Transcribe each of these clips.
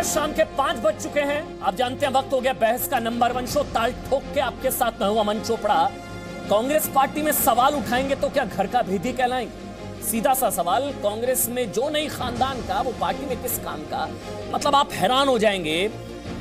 शाम के 5 बज चुके हैं। आप जानते हैं वक्त हो गया बहस का। नंबर 1 शो ताल ठोक के आपके साथ मैं हूं अमन चोपड़ा। कांग्रेस पार्टी में सवाल उठाएंगे तो क्या घर का भेदी कहलाएंगे? सीधा सा सवाल, कांग्रेस में जो नहीं खानदान का वो पार्टी में किस काम का? मतलब आप हैरान हो जाएंगे,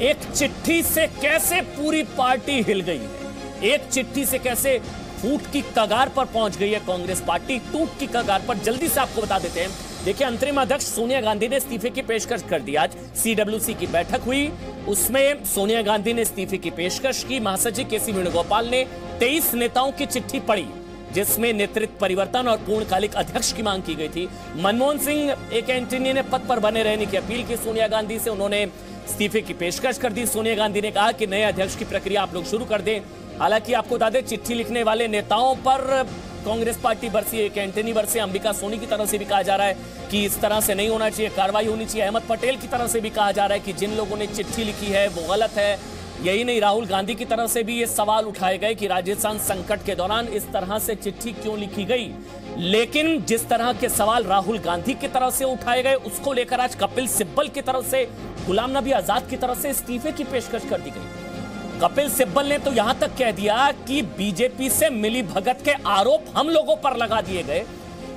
एक चिट्ठी से कैसे पूरी पार्टी हिल गई है। एक चिट्ठी से कैसे फूट की कगार पर पहुंच गई है कांग्रेस पार्टी, टूट की कगार पर। जल्दी से आपको बता देते हैं। देखिए, अंतरिम अध्यक्ष सोनिया गांधी ने इस्तीफे की पेशकश कर दी। आज सीडब्ल्यूसी की बैठक हुई, उसमें सोनिया गांधी ने इस्तीफे की पेशकश की। महासचिव केसी वेणुगोपाल ने 23 नेताओं की चिट्ठी पढ़ी, जिसमें नेतृत्व परिवर्तन और पूर्णकालिक अध्यक्ष की मांग की गई थी। मनमोहन सिंह एक एंटनी ने पद पर बने रहने की अपील की सोनिया गांधी से। उन्होंने इस्तीफे की पेशकश कर दी। सोनिया गांधी ने कहा कि नए अध्यक्ष की प्रक्रिया आप लोग शुरू कर दें। हालांकि आपको बता दें, चिट्ठी लिखने वाले नेताओं पर कांग्रेस पार्टी बरसी, एक एंटनी बरसे। अंबिका सोनी की तरफ से भी कहा जा रहा है कि इस तरह से नहीं होना चाहिए, कार्रवाई होनी चाहिए। अहमद पटेल की तरफ से भी कहा जा रहा है कि जिन लोगों ने चिट्ठी लिखी है वो गलत है। यही नहीं, राहुल गांधी की तरफ से भी ये सवाल उठाए गए कि राजस्थान संकट के दौरान इस तरह से चिट्ठी क्यों लिखी गई। लेकिन जिस तरह के सवाल राहुल गांधी की तरफ से उठाए गए, उसको लेकर आज कपिल सिब्बल की तरफ से, गुलाम नबी आजाद की तरफ से इस्तीफे की पेशकश कर दी गई। कपिल सिब्बल ने तो यहां तक कह दिया कि बीजेपी से मिली भगत के आरोप हम लोगों पर लगा दिए गए।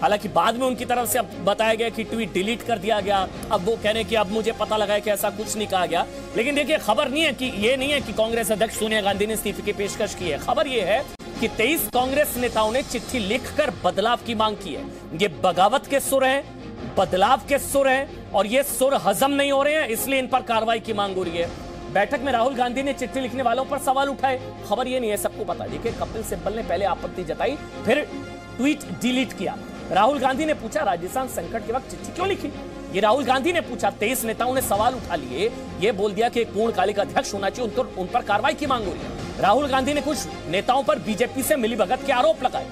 हालांकि बाद में उनकी तरफ से अब बताया गया कि ट्वीट डिलीट कर दिया गया। अब वो कह रहे हैं कि अब मुझे पता लगा है कि ऐसा कुछ नहीं कहा गया। लेकिन देखिए, खबर नहीं है कि ये नहीं है कि कांग्रेस अध्यक्ष सोनिया गांधी ने इस्तीफे की पेशकश की है। खबर यह है कि 23 कांग्रेस नेताओं ने चिट्ठी लिखकर बदलाव की मांग की है। ये बगावत के सुर हैं, बदलाव के सुर हैं, और ये सुर हजम नहीं हो रहे हैं, इसलिए इन पर कार्रवाई की मांग हो रही है। बैठक में राहुल गांधी ने चिट्ठी लिखने वालों पर सवाल उठाए। खबर ये नहीं है, सबको पता है। देखिए, कपिल सिब्बल ने पहले आपत्ति जताई, फिर ट्वीट डिलीट किया। राहुल गांधी ने पूछा, राजस्थान संकट के वक्त चिट्ठी क्यों लिखी? ये राहुल गांधी ने पूछा। 23 नेताओं ने सवाल उठा लिए। ये बोल दिया कि एक पूर्णकालिक अध्यक्ष होना चाहिए, उन पर कार्रवाई की मांग हो रही है। राहुल गांधी ने कुछ नेताओं पर बीजेपी से मिलीभगत के आरोप लगाए।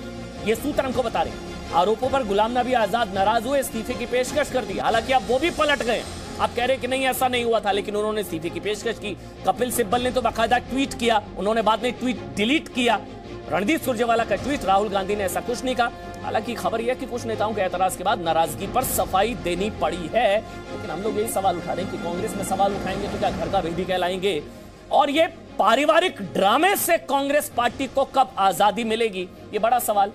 ये सूत्र हमको बता रहे हैं। आरोपों पर गुलाम नबी आजाद नाराज हुए, इस्तीफे की पेशकश कर दी। हालांकि अब वो भी पलट गए। आप कह रहे हैं कि नहीं, ऐसा नहीं हुआ था, लेकिन उन्होंने इस्तीफे की पेशकश की। कपिल सिब्बल ने तो बाकायदा ट्वीट किया, उन्होंने बाद में ट्वीट डिलीट किया। रणदीप सुरजेवाला का ट्वीट, राहुल गांधी ने ऐसा कुछ नहीं कहा। हालांकि खबर यह है कि कुछ नेताओं के एतराज के बाद नाराजगी पर सफाई देनी पड़ी है। लेकिन हम लोग यही सवाल उठा रहे हैं कि कांग्रेस में सवाल उठाएंगे तो क्या घर का भेदी कहलाएंगे? और ये पारिवारिक ड्रामे से कांग्रेस पार्टी को कब आजादी मिलेगी, ये बड़ा सवाल।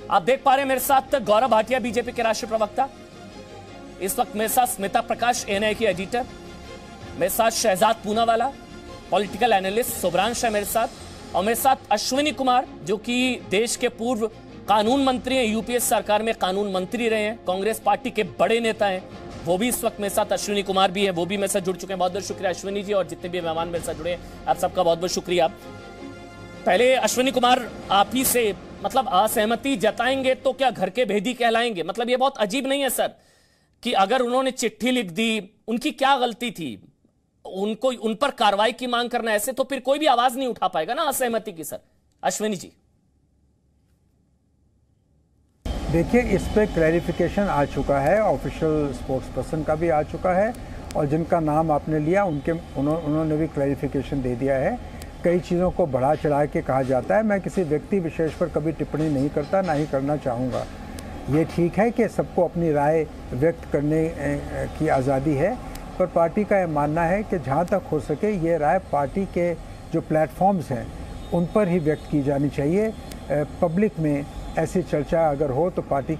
आप देख पा रहे हैं मेरे साथ गौरव भाटिया, बीजेपी के राष्ट्रीय प्रवक्ता। इस वक्त मेरे साथ स्मिता प्रकाश, एएनआई की एडिटर। मेरे साथ शहजाद पूनावाला, पॉलिटिकल एनालिस्ट। शुभ्रांश है मेरे साथ। और मेरे साथ अश्विनी कुमार, जो कि देश के पूर्व कानून मंत्री हैं, यूपीए सरकार में कानून मंत्री रहे हैं, कांग्रेस पार्टी के बड़े नेता हैं। वो भी इस वक्त मेरे साथ, अश्विनी कुमार भी हैं, वो भी मेरे साथ जुड़ चुके हैं। बहुत बहुत शुक्रिया अश्विनी जी, और जितने भी मेहमान मेरे साथ जुड़े हैं, आप सबका बहुत बहुत शुक्रिया। पहले अश्विनी कुमार, आप ही से, मतलब असहमति जताएंगे तो क्या घर के भेदी कहलाएंगे? मतलब ये बहुत अजीब नहीं है सर कि अगर उन्होंने चिट्ठी लिख दी, उनकी क्या गलती थी? उनको उन पर कार्रवाई की मांग करना, ऐसे तो फिर कोई भी आवाज नहीं उठा पाएगा ना असहमति की। सर अश्विनी जी, देखिए, इस पे क्लैरिफिकेशन आ चुका है, ऑफिशियल स्पोक्स पर्सन का भी आ चुका है, और जिनका नाम आपने लिया उन्होंने भी क्लैरिफिकेशन दे दिया है। कई चीज़ों को बढ़ा चढ़ा के कहा जाता है। मैं किसी व्यक्ति विशेष पर कभी टिप्पणी नहीं करता, ना ही करना चाहूँगा। ये ठीक है कि सबको अपनी राय व्यक्त करने की आज़ादी है, पर पार्टी का यह मानना है कि जहाँ तक हो सके ये राय पार्टी के जो प्लेटफॉर्म्स हैं उन पर ही व्यक्त की जानी चाहिए। पब्लिक में ऐसी चर्चा अगर हो तो पार्टी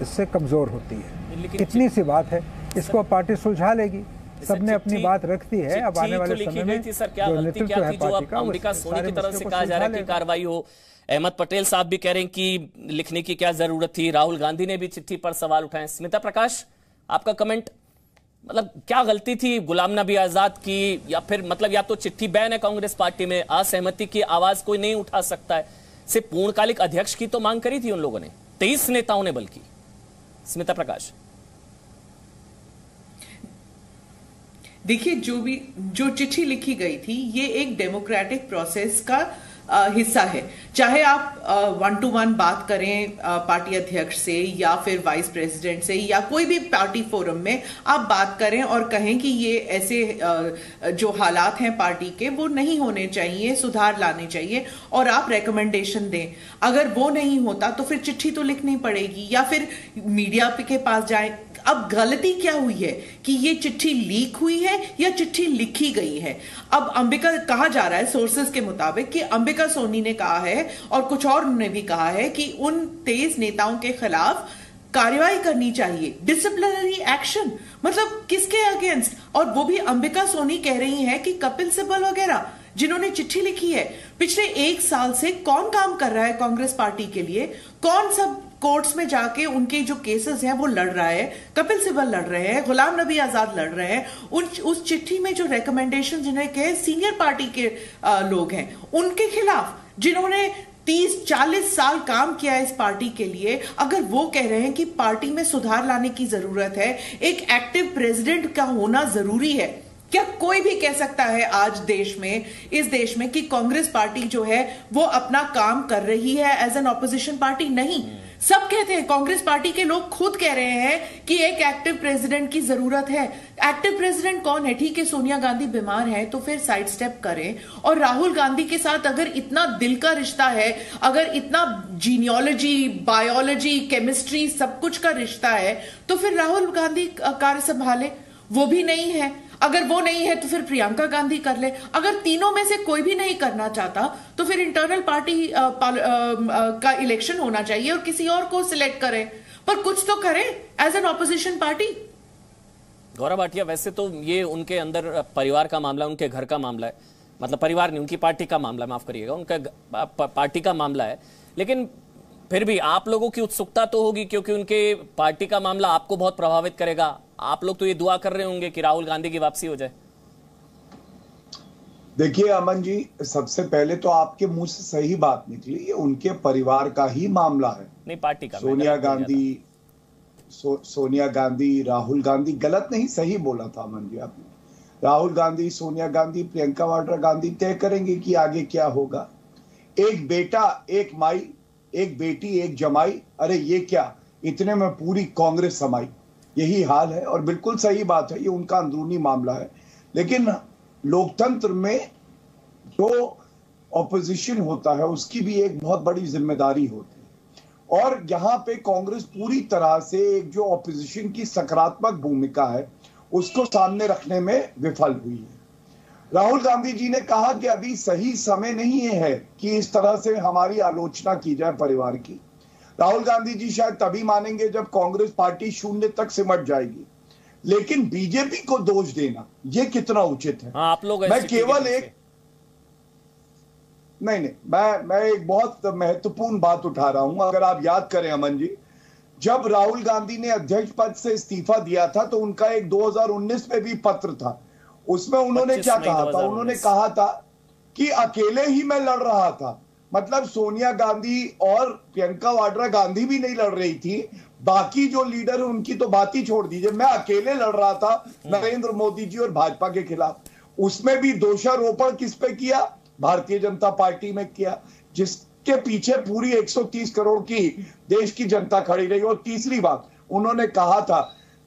इससे कमज़ोर होती है। इतनी सी बात है, इसको पार्टी सुलझा लेगी। सबने अपनी बात रख दी है। अब आने वाले समय में जो नेतृत्व है पार्टी का, अंबिका सोनी की तरफ से कहा जा रहा है कि कार्रवाई हो। अहमद पटेल साहब भी कह रहे हैं कि लिखने की क्या जरूरत थी। राहुल गांधी ने भी चिट्ठी पर सवाल उठाए। स्मिता प्रकाश, आपका कमेंट, मतलब क्या गलती थी गुलाम नबी आजाद की? या फिर मतलब या तो चिट्ठी बैन है कांग्रेस पार्टी में, असहमति की आवाज कोई नहीं उठा सकता है। सिर्फ पूर्णकालिक अध्यक्ष की तो मांग करी थी उन लोगों ने, 23 नेताओं ने बल्कि। स्मिता प्रकाश, देखिए, जो चिट्ठी लिखी गई थी, ये एक डेमोक्रेटिक प्रोसेस का हिस्सा है। चाहे आप 1-to-1 बात करें पार्टी अध्यक्ष से या फिर वाइस प्रेसिडेंट से या कोई भी पार्टी फोरम में आप बात करें और कहें कि ये ऐसे जो हालात हैं पार्टी के वो नहीं होने चाहिए, सुधार लाने चाहिए, और आप रेकमेंडेशन दें। अगर वो नहीं होता तो फिर चिट्ठी तो लिखनी पड़ेगी या फिर मीडिया के पास जाएं। अब गलती क्या हुई है कि ये चिट्ठी लीक हुई है या चिट्ठी लिखी गई है? अब अंबिका, कहा जा रहा है सोर्सेस के मुताबिक कि अंबिका सोनी ने कहा है और कुछ और ने भी कहा है कि उन 23 नेताओं के खिलाफ कार्रवाई करनी चाहिए, डिसिप्लिनरी एक्शन। मतलब किसके अगेंस्ट? और वो भी अंबिका सोनी कह रही हैं कि कपिल सिब्बल वगैरह जिन्होंने चिट्ठी लिखी है। पिछले 1 साल से कौन काम कर रहा है कांग्रेस पार्टी के लिए? कौन सब कोर्ट्स में जाके उनके जो केसेस हैं वो लड़ रहा है? कपिल सिब्बल लड़ रहे हैं, गुलाम नबी आजाद लड़ रहे हैं। उस चिट्ठी में जो रिकमेंडेशन जिन्हें के सीनियर पार्टी के लोग हैं उनके खिलाफ, जिन्होंने 30-40 साल काम किया है इस पार्टी के लिए, अगर वो कह रहे हैं कि पार्टी में सुधार लाने की जरूरत है, एक एक्टिव प्रेसिडेंट का होना जरूरी है, क्या कोई भी कह सकता है आज देश में, इस देश में, कि कांग्रेस पार्टी जो है वो अपना काम कर रही है एज एन ऑपोजिशन पार्टी? नहीं। सब कहते हैं, कांग्रेस पार्टी के लोग खुद कह रहे हैं कि एक एक्टिव प्रेसिडेंट की जरूरत है। एक्टिव प्रेसिडेंट कौन है? ठीक है, सोनिया गांधी बीमार है तो फिर साइड स्टेप करें। और राहुल गांधी के साथ अगर इतना दिल का रिश्ता है, अगर इतना जीनियोलॉजी, बायोलॉजी, केमिस्ट्री सब कुछ का रिश्ता है, तो फिर राहुल गांधी कार्य संभाले। वो भी नहीं है। अगर वो नहीं है तो फिर प्रियंका गांधी कर ले। अगर तीनों में से कोई भी नहीं करना चाहता तो फिर इंटरनल पार्टी का इलेक्शन होना चाहिए और किसी और को सिलेक्ट करे, पर कुछ तो करे as an opposition party. Gaurav Bhatia, वैसे तो ये उनके अंदर परिवार का मामला, उनके घर का मामला है, मतलब परिवार नहीं, उनकी पार्टी का मामला, माफ करिएगा, उनका पार्टी का मामला है। लेकिन फिर भी आप लोगों की उत्सुकता तो होगी, क्योंकि उनके पार्टी का मामला आपको बहुत प्रभावित करेगा। आप लोग तो ये दुआ कर रहे होंगे कि राहुल गांधी की वापसी हो जाए। देखिए अमन जी, सबसे पहले तो आपके मुंह से सही बात निकली, ये उनके परिवार का ही मामला है, नहीं पार्टी का। सोनिया गांधी, राहुल गांधी, गलत नहीं सही बोला था अमन जी आपने। राहुल गांधी, सोनिया गांधी, प्रियंका वाड्रा गांधी तय करेंगे कि आगे क्या होगा। एक बेटा, एक माई, एक बेटी, एक जमाई, अरे ये क्या, इतने में पूरी कांग्रेस समाई, यही हाल है। और बिल्कुल सही बात है, ये उनका अंदरूनी मामला है। लेकिन लोकतंत्र में जो ऑपोजिशन होता है उसकी भी एक बहुत बड़ी जिम्मेदारी होती है, और यहाँ पे कांग्रेस पूरी तरह से एक जो ऑपोजिशन की सकारात्मक भूमिका है उसको सामने रखने में विफल हुई है। राहुल गांधी जी ने कहा कि अभी सही समय नहीं है कि इस तरह से हमारी आलोचना की जाए परिवार की। राहुल गांधी जी शायद तभी मानेंगे जब कांग्रेस पार्टी 0 तक सिमट जाएगी। लेकिन बीजेपी को दोष देना ये कितना उचित है? आप लोग मैं केवल एक नहीं, मैं एक बहुत महत्वपूर्ण बात उठा रहा हूं। अगर आप याद करें अमन जी, जब राहुल गांधी ने अध्यक्ष पद से इस्तीफा दिया था तो उनका एक 2019 में भी पत्र था। उसमें उन्होंने क्या कहा था? उन्होंने कहा था कि अकेले ही मैं लड़ रहा था, मतलब सोनिया गांधी और प्रियंका वाड्रा गांधी भी नहीं लड़ रही थी, बाकी जो लीडर है उनकी तो बात ही छोड़ दीजिए, मैं अकेले लड़ रहा था नरेंद्र मोदी जी और भाजपा के खिलाफ। उसमें भी दोषारोपण किस पे किया? भारतीय जनता पार्टी में किया, जिसके पीछे पूरी 130 करोड़ की देश की जनता खड़ी रही। और तीसरी बात, उन्होंने कहा था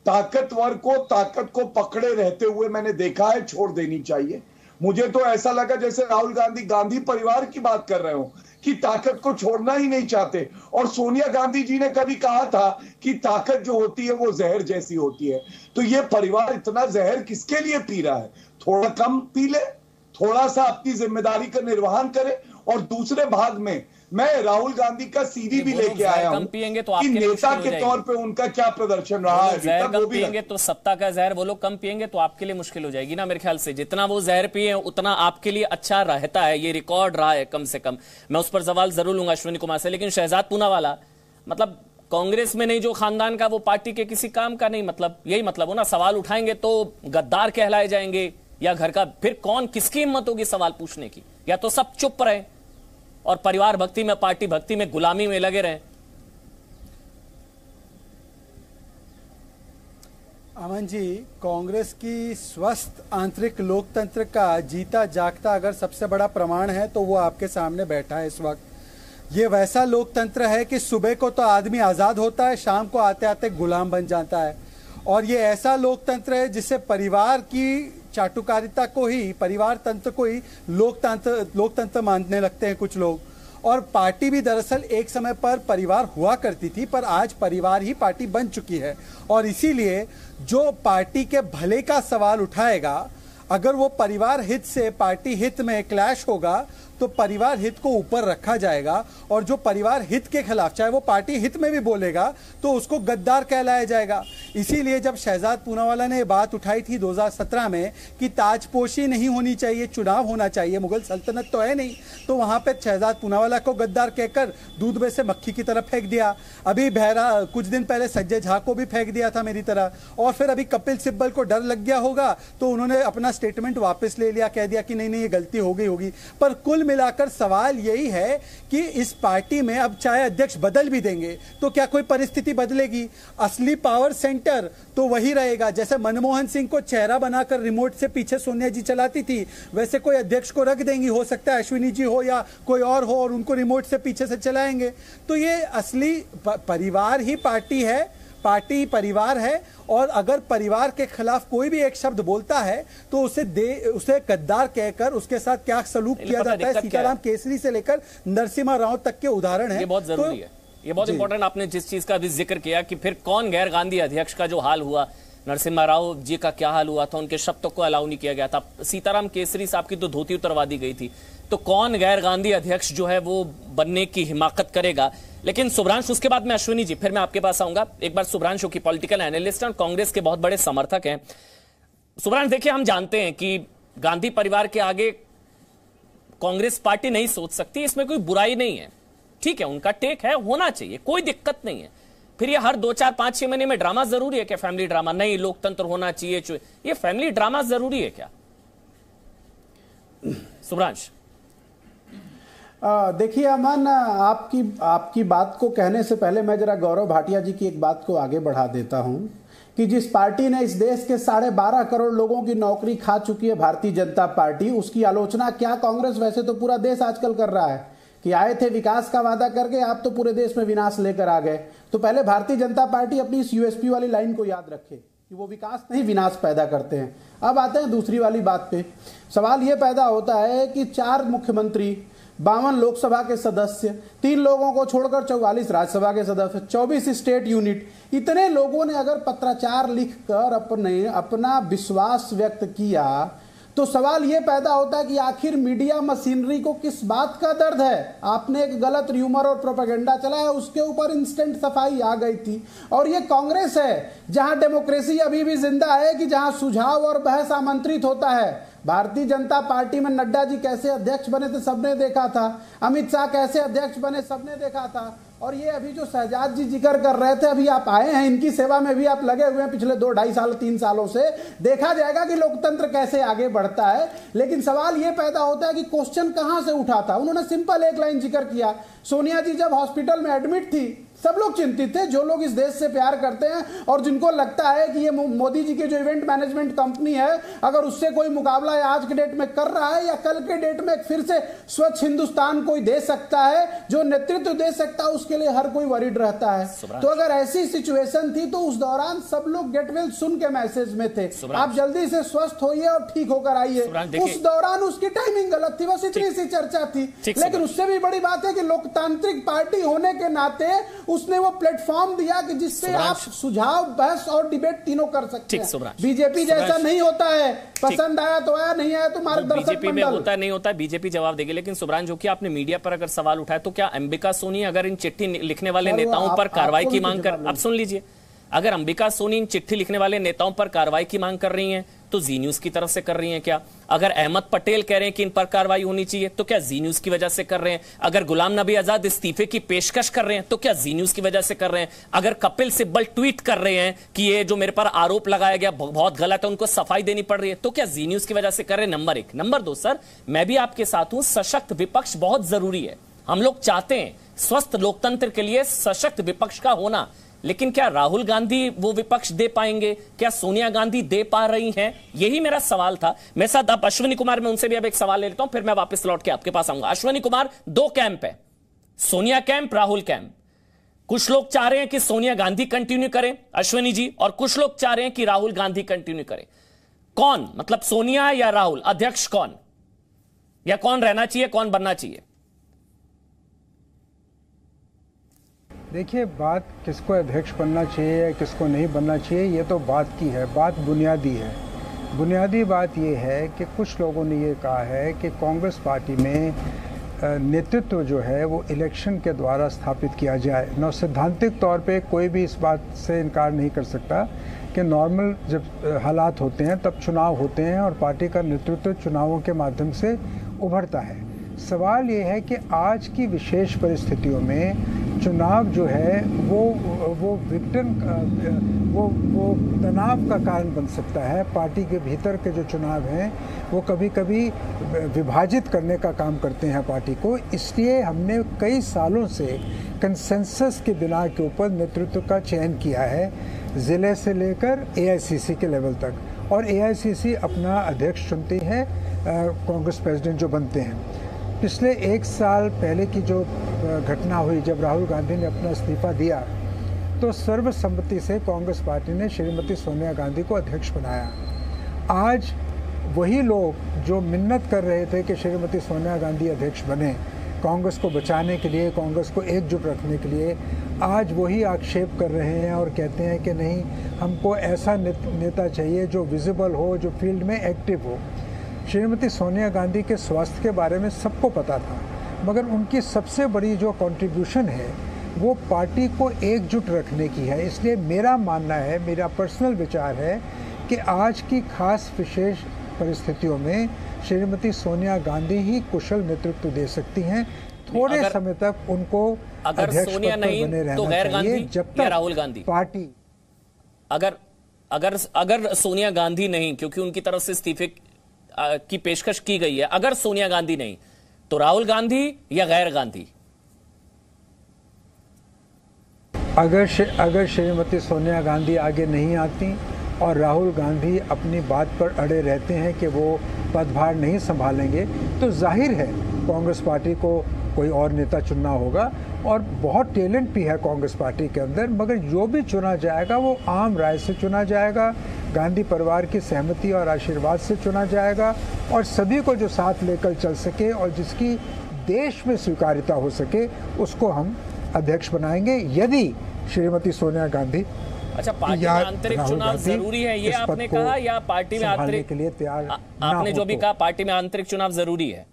ताकतवर को ताकत को पकड़े रहते हुए मैंने देखा है, छोड़ देनी चाहिए। मुझे तो ऐसा लगा जैसे राहुल गांधी गांधी परिवार की बात कर रहे हो कि ताकत को छोड़ना ही नहीं चाहते। और सोनिया गांधी जी ने कभी कहा था कि ताकत जो होती है वो जहर जैसी होती है। तो ये परिवार इतना जहर किसके लिए पी रहा है? थोड़ा कम पी ले, थोड़ा सा अपनी जिम्मेदारी का निर्वहन करे। और दूसरे भाग में मैं राहुल गांधी का सीवी भी लेके आया हूं कि नेता के तौर पे उनका क्या प्रदर्शन रहा है। जहर कम पिएंगे तो सत्ता का जहर वो लोग कम पिएंगे तो आपके लिए मुश्किल हो जाएगी ना। मेरे ख्याल से जितना वो जहर पिए उतना आपके लिए अच्छा रहता है, ये रिकॉर्ड रहा है कम से कम। मैं उस पर सवाल जरूर लूंगा अश्विनी कुमार से। लेकिन शहजाद पूनावाला, मतलब कांग्रेस में नहीं जो खानदान का वो पार्टी के किसी काम का नहीं, मतलब यही मतलब हो ना। सवाल उठाएंगे तो गद्दार कहलाए जाएंगे या घर का, फिर कौन, किसकी हिम्मत होगी सवाल पूछने की? या तो सब चुप रहे और परिवार भक्ति में, पार्टी भक्ति में, गुलामी में लगे रहे। अमन जी, कांग्रेस की स्वस्थ आंतरिक लोकतंत्र का जीता जागता अगर सबसे बड़ा प्रमाण है तो वो आपके सामने बैठा है इस वक्त। ये वैसा लोकतंत्र है कि सुबह को तो आदमी आजाद होता है, शाम को आते आते गुलाम बन जाता है। और ये ऐसा लोकतंत्र है जिसे परिवार की चाटुकारिता को ही, परिवार तंत्र को ही लोकतंत्र मानने लगते हैं कुछ लोग। और पार्टी भी दरअसल एक समय पर परिवार हुआ करती थी, पर आज परिवार ही पार्टी बन चुकी है। और इसीलिए जो पार्टी के भले का सवाल उठाएगा, अगर वो परिवार हित से पार्टी हित में क्लैश होगा तो परिवार हित को ऊपर रखा जाएगा, और जो परिवार हित के खिलाफ, चाहे वो पार्टी हित में भी बोलेगा, तो उसको गद्दार कहलाया जाएगा। इसीलिए जब शहजाद पूनावाला ने बात उठाई थी 2017 में कि ताजपोशी नहीं होनी चाहिए, चुनाव होना चाहिए, मुगल सल्तनत तो है नहीं, तो वहां पे शहजाद पूनावाला को गद्दार कहकर दूध में से मक्खी की तरफ फेंक दिया। अभी बहरा कुछ दिन पहले संजय झा को भी फेंक दिया था मेरी तरह, और फिर अभी कपिल सिब्बल को डर लग गया होगा तो उन्होंने अपना स्टेटमेंट वापस ले लिया, कह दिया कि नहीं नहीं ये गलती हो गई होगी। पर कुल मिलाकर सवाल यही है कि इस पार्टी में अब चाहे अध्यक्ष बदल भी देंगे तो क्या कोई परिस्थिति बदलेगी? असली पावर सेंटर तो वही रहेगा। जैसे मनमोहन सिंह को चेहरा बनाकर रिमोट से पीछे सोनिया जी चलाती थी, वैसे कोई अध्यक्ष को रख देंगी, हो सकता है अश्विनी जी हो या कोई और हो, और उनको रिमोट से पीछे से चलाएंगे। तो ये असली परिवार ही पार्टी है, पार्टी परिवार है, और अगर परिवार के खिलाफ कोई भी एक शब्द बोलता है तो उसे गद्दार कहकर उसके साथ क्या सलूक किया जाता है। सीताराम केसरी से लेकर नरसिम्हा राव तक के उदाहरण है। ये बहुत जरूरी है, ये बहुत इंपॉर्टेंट आपने जिस चीज का भी जिक्र किया कि फिर कौन गैर गांधी अध्यक्ष का जो हाल हुआ, नरसिम्हा राव जी का क्या हाल हुआ था, उनके शब्दों को अलाउ नहीं किया गया था। सीताराम केसरी साहब की तो धोती उतरवा दी गई थी, तो कौन गैर गांधी अध्यक्ष जो है वो बनने की हिमाकत करेगा। लेकिन सुभ्रांश, उसके बाद में अश्विनी जी, फिर मैं आपके पास आऊंगा। एक बार सुभ्रांश की पॉलिटिकल एनालिस्ट और कांग्रेस के बहुत बड़े समर्थक हैं। सुभ्रांश, देखिए हम जानते हैं कि गांधी परिवार के आगे कांग्रेस पार्टी नहीं सोच सकती, इसमें कोई बुराई नहीं है, ठीक है, उनका टेक है, होना चाहिए, कोई दिक्कत नहीं है। फिर ये हर 2, 4, 5, 6 महीने में ड्रामा जरूरी है क्या? फैमिली ड्रामा नहीं, लोकतंत्र होना चाहिए, ये फैमिली ड्रामा जरूरी है क्या? सुभ्रांश, देखिए अमन, आपकी बात को कहने से पहले मैं जरा गौरव भाटिया जी की एक बात को आगे बढ़ा देता हूं कि जिस पार्टी ने इस देश के 12.5 करोड़ लोगों की नौकरी खा चुकी है, भारतीय जनता पार्टी, उसकी आलोचना क्या कांग्रेस, वैसे तो पूरा देश आजकल कर रहा है कि आए थे विकास का वादा करके, आप तो पूरे देश में विनाश लेकर आ गए। तो पहले भारतीय जनता पार्टी अपनी इस यूएसपी वाली लाइन को याद रखे कि वो विकास नहीं विनाश पैदा करते हैं। अब आते हैं दूसरी वाली बात पे। सवाल ये पैदा होता है कि 4 मुख्यमंत्री, 52 लोकसभा के सदस्य, 3 लोगों को छोड़कर 44 राज्यसभा के सदस्य, 24 स्टेट यूनिट, इतने लोगों ने अगर पत्राचार लिखकर अपना विश्वास व्यक्त किया तो सवाल यह पैदा होता है कि आखिर मीडिया मशीनरी को किस बात का दर्द है? आपने एक गलत र्यूमर और प्रोपेगेंडा चलाया, उसके ऊपर इंस्टेंट सफाई आ गई थी। और ये कांग्रेस है जहां डेमोक्रेसी अभी भी जिंदा है, कि जहां सुझाव और बहस आमंत्रित होता है। भारतीय जनता पार्टी में नड्डा जी कैसे अध्यक्ष बने थे सबने देखा था, अमित शाह कैसे अध्यक्ष बने सबने देखा था, और ये अभी जो शहजाद जी जिक्र कर रहे थे, अभी आप आए हैं, इनकी सेवा में भी आप लगे हुए हैं पिछले 2, 2.5 साल 3 सालों से। देखा जाएगा कि लोकतंत्र कैसे आगे बढ़ता है। लेकिन सवाल ये पैदा होता है कि क्वेश्चन कहां से उठा था? उन्होंने सिंपल एक लाइन जिक्र किया, सोनिया जी जब हॉस्पिटल में एडमिट थी सब लोग चिंतित थे, जो लोग इस देश से प्यार करते हैं और जिनको लगता है कि ये मोदी जी की जो इवेंट मैनेजमेंट कंपनी है, अगर उससे कोई मुकाबला आज के डेट में कर रहा है या कल के डेट में फिर से स्वच्छ हिंदुस्तान कोई दे सकता है, जो नेतृत्व दे सकता है, उसके लिए हर कोई वरीड रहता है। तो अगर ऐसी सिचुएशन थी तो उस दौरान सब लोग गेट वेल सुन के मैसेज में थे, आप जल्दी से स्वस्थ होइए और ठीक होकर आइए। उस दौरान उसकी टाइमिंग गलत थी, बस इतनी सी चर्चा थी। लेकिन उससे भी बड़ी बात है कि लोकतांत्रिक पार्टी होने के नाते उसने वो प्लेटफॉर्म दिया कि जिससे आप सुझाव, बहस और डिबेट तीनों कर सकते हैं। बीजेपी जैसा नहीं होता है, पसंद आया तो आया, नहीं आया तो मार्गदर्शक बीजेपी में होता है, नहीं होता है, बीजेपी जवाब देगी। लेकिन सुभ्रांश, जो कि आपने मीडिया पर अगर सवाल उठाया, तो क्या अंबिका सोनी अगर इन चिट्ठी लिखने वाले नेताओं पर कार्रवाई की मांग कर, अब सुन लीजिए, अगर अंबिका सोनी इन चिट्ठी लिखने वाले नेताओं पर कार्रवाई की मांग कर रही हैं तो जी न्यूज की तरफ से कर रही हैं क्या? अगर अहमद पटेल कह रहे हैं कि इन पर कार्रवाई होनी चाहिए तो क्या जी न्यूज की वजह से कर रहे हैं? अगर गुलाम नबी आजाद इस्तीफे की पेशकश कर रहे हैं तो क्या जी न्यूज की वजह से कर रहे हैं? अगर कपिल सिब्बल ट्वीट कर रहे हैं कि ये जो मेरे पर आरोप लगाया गया बहुत गलत है, उनको सफाई देनी पड़ रही है, तो क्या जी न्यूज की वजह से कर रहे हैं? नंबर 1। नंबर 2, सर मैं भी आपके साथ हूं, सशक्त विपक्ष बहुत जरूरी है। हम लोग चाहते हैं स्वस्थ लोकतंत्र के लिए सशक्त विपक्ष का होना, लेकिन क्या राहुल गांधी वो विपक्ष दे पाएंगे? क्या सोनिया गांधी दे पा रही हैं? यही मेरा सवाल था। मेरे साथ अब अश्विनी कुमार, मैं उनसे भी अब एक सवाल ले लेता हूं, फिर मैं वापस लौट के आपके पास आऊंगा। अश्विनी कुमार, 2 कैंप है, सोनिया कैंप, राहुल कैंप। कुछ लोग चाह रहे हैं कि सोनिया गांधी कंटिन्यू करें, अश्विनी जी, और कुछ लोग चाह रहे हैं कि राहुल गांधी कंटिन्यू करें। कौन, मतलब सोनिया या राहुल, अध्यक्ष कौन, या कौन रहना चाहिए, कौन बनना चाहिए? देखिए, बात किसको अध्यक्ष बनना चाहिए या किसको नहीं बनना चाहिए, ये तो बात की है, बात बुनियादी है। बुनियादी बात ये है कि कुछ लोगों ने ये कहा है कि कांग्रेस पार्टी में नेतृत्व जो है वो इलेक्शन के द्वारा स्थापित किया जाए। नौ सैद्धांतिक तौर पे कोई भी इस बात से इनकार नहीं कर सकता कि नॉर्मल जब हालात होते हैं तब चुनाव होते हैं और पार्टी का नेतृत्व चुनावों के माध्यम से उभरता है। सवाल ये है कि आज की विशेष परिस्थितियों में चुनाव जो है वो विघटन वो तनाव का कारण बन सकता है। पार्टी के भीतर के जो चुनाव हैं वो कभी कभी विभाजित करने का काम करते हैं पार्टी को। इसलिए हमने कई सालों से कंसेंसस की बिना के ऊपर नेतृत्व का चयन किया है, ज़िले से लेकर एआईसीसी के लेवल तक, और एआईसीसी अपना अध्यक्ष चुनती है, कांग्रेस प्रेसिडेंट जो बनते हैं। पिछले 1 साल पहले की जो घटना हुई जब राहुल गांधी ने अपना इस्तीफा दिया तो सर्वसम्मति से कांग्रेस पार्टी ने श्रीमती सोनिया गांधी को अध्यक्ष बनाया। आज वही लोग जो मिन्नत कर रहे थे कि श्रीमती सोनिया गांधी अध्यक्ष बने कांग्रेस को बचाने के लिए, कांग्रेस को एकजुट रखने के लिए, आज वही आक्षेप कर रहे हैं और कहते हैं कि नहीं, हमको ऐसा नेता चाहिए जो विजिबल हो, जो फील्ड में एक्टिव हो। श्रीमती सोनिया गांधी के स्वास्थ्य के बारे में सबको पता था, मगर उनकी सबसे बड़ी जो कंट्रीब्यूशन है वो पार्टी को एकजुट रखने की है। इसलिए मेरा मानना है, मेरा पर्सनल विचार है कि आज की खास विशेष परिस्थितियों में श्रीमती सोनिया गांधी ही कुशल नेतृत्व दे सकती हैं। थोड़े समय तक उनको अगर सोनिया नहीं तो गैर गांधी जब तक राहुल गांधी पार्टी अगर सोनिया गांधी नहीं, क्योंकि उनकी तरफ से इस्तीफे की पेशकश की गई है, अगर सोनिया गांधी नहीं तो राहुल गांधी या गैर गांधी? अगर श्रीमती सोनिया गांधी आगे नहीं आती और राहुल गांधी अपनी बात पर अड़े रहते हैं कि वो पदभार नहीं संभालेंगे, तो जाहिर है कांग्रेस पार्टी को कोई और नेता चुनना होगा। और बहुत टैलेंट भी है कांग्रेस पार्टी के अंदर, मगर जो भी चुना जाएगा वो आम राय से चुना जाएगा, गांधी परिवार की सहमति और आशीर्वाद से चुना जाएगा, और सभी को जो साथ लेकर चल सके और जिसकी देश में स्वीकार्यता हो सके उसको हम अध्यक्ष बनाएंगे। यदि श्रीमती सोनिया गांधी अच्छा, पार्टी में आंतरिक चुनाव जरूरी है ये आपने कहा, या पार्टी में आंतरिक के लिए तैयार आपने जो भी कहा पार्टी में आंतरिक चुनाव जरूरी है,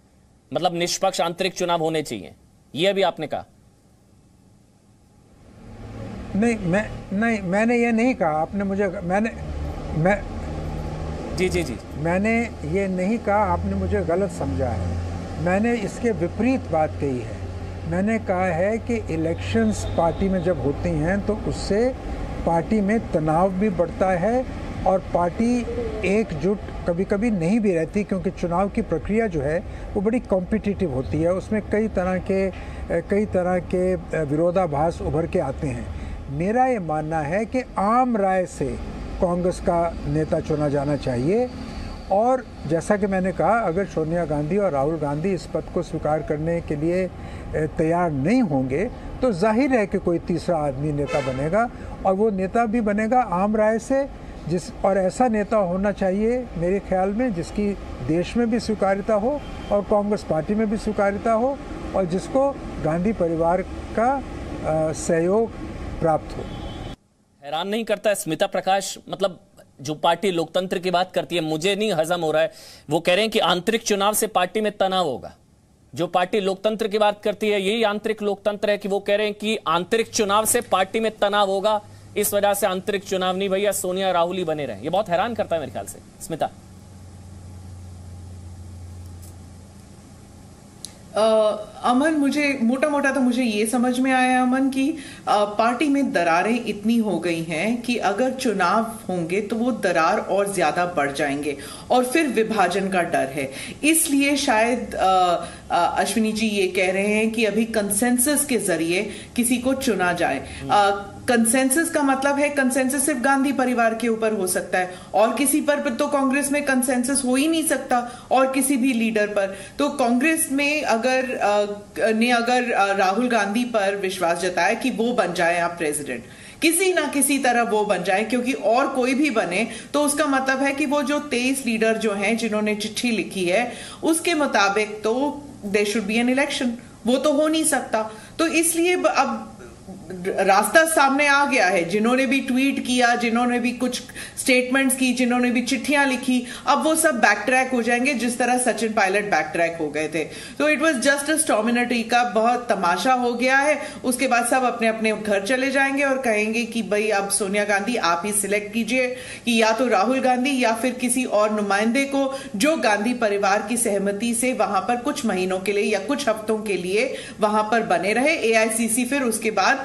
मतलब निष्पक्ष आंतरिक चुनाव होने चाहिए, ये भी आपने कहा? नहीं, मैंने ये नहीं कहा। आपने मुझे जी मैंने ये नहीं कहा, आपने मुझे गलत समझा है। मैंने इसके विपरीत बात कही है। मैंने कहा है कि इलेक्शंस पार्टी में जब होती हैं तो उससे पार्टी में तनाव भी बढ़ता है और पार्टी एकजुट कभी कभी नहीं भी रहती, क्योंकि चुनाव की प्रक्रिया जो है वो बड़ी कॉम्पिटिटिव होती है, उसमें कई तरह के विरोधाभास उभर के आते हैं। मेरा ये मानना है कि आम राय से कांग्रेस का नेता चुना जाना चाहिए, और जैसा कि मैंने कहा, अगर सोनिया गांधी और राहुल गांधी इस पद को स्वीकार करने के लिए तैयार नहीं होंगे तो जाहिर है कि कोई तीसरा आदमी नेता बनेगा, और वो नेता भी बनेगा आम राय से, और ऐसा नेता होना चाहिए मेरे ख्याल में जिसकी देश में भी स्वीकार्यता हो और कांग्रेस पार्टी में भी स्वीकार्यता हो, और जिसको गांधी परिवार का सहयोग प्राप्त हो। हैरान नहीं करता स्मिता प्रकाश, मतलब जो पार्टी लोकतंत्र की बात करती है, मुझे नहीं हजम हो रहा है, वो कह रहे हैं कि आंतरिक चुनाव से पार्टी में तनाव होगा। जो पार्टी लोकतंत्र की बात करती है यही आंतरिक लोकतंत्र है कि वो कह रहे हैं कि आंतरिक चुनाव से पार्टी में तनाव होगा, इस वजह से आंतरिक चुनाव नहीं, भैया सोनिया राहुल ही बने रहे। ये बहुत हैरान करता है मेरे ख्याल से। स्मिता, अमन, मुझे मोटा तो मुझे ये समझ में आया अमन कि पार्टी में दरारें इतनी हो गई हैं कि अगर चुनाव होंगे तो वो दरार और ज्यादा बढ़ जाएंगे और फिर विभाजन का डर है। इसलिए शायद अश्विनी जी ये कह रहे हैं कि अभी कंसेंसस के जरिए किसी को चुना जाए। कंसेंसस का मतलब है कंसेंसस सिर्फ गांधी परिवार के ऊपर हो सकता है, और किसी पर तो कांग्रेस में कंसेंसस हो ही नहीं सकता, और किसी भी लीडर पर। तो कांग्रेस में अगर राहुल गांधी पर विश्वास जताया कि वो बन जाए आप प्रेसिडेंट, किसी ना किसी तरह वो बन जाए, क्योंकि और कोई भी बने तो उसका मतलब है कि वो जो 23 लीडर जो हैं जिन्होंने चिट्ठी लिखी है उसके मुताबिक तो there should be an election, वो तो हो नहीं सकता। तो इसलिए अब रास्ता सामने आ गया है। जिन्होंने भी ट्वीट किया, जिन्होंने भी कुछ स्टेटमेंट्स की, जिन्होंने भी चिट्ठियां लिखी, अब वो सब बैक ट्रैक हो जाएंगे जिस तरह सचिन पायलट बैक ट्रैक हो गए थे। तो it was just a storm in a T का बहुत तमाशा हो गया है। उसके बाद सब अपने अपने घर चले जाएंगे और कहेंगे कि भाई अब सोनिया गांधी आप ही सिलेक्ट कीजिए कि या तो राहुल गांधी या फिर किसी और नुमाइंदे को जो गांधी परिवार की सहमति से वहां पर कुछ महीनों के लिए या कुछ हफ्तों के लिए वहां पर बने रहे। एआईसीसी फिर उसके बाद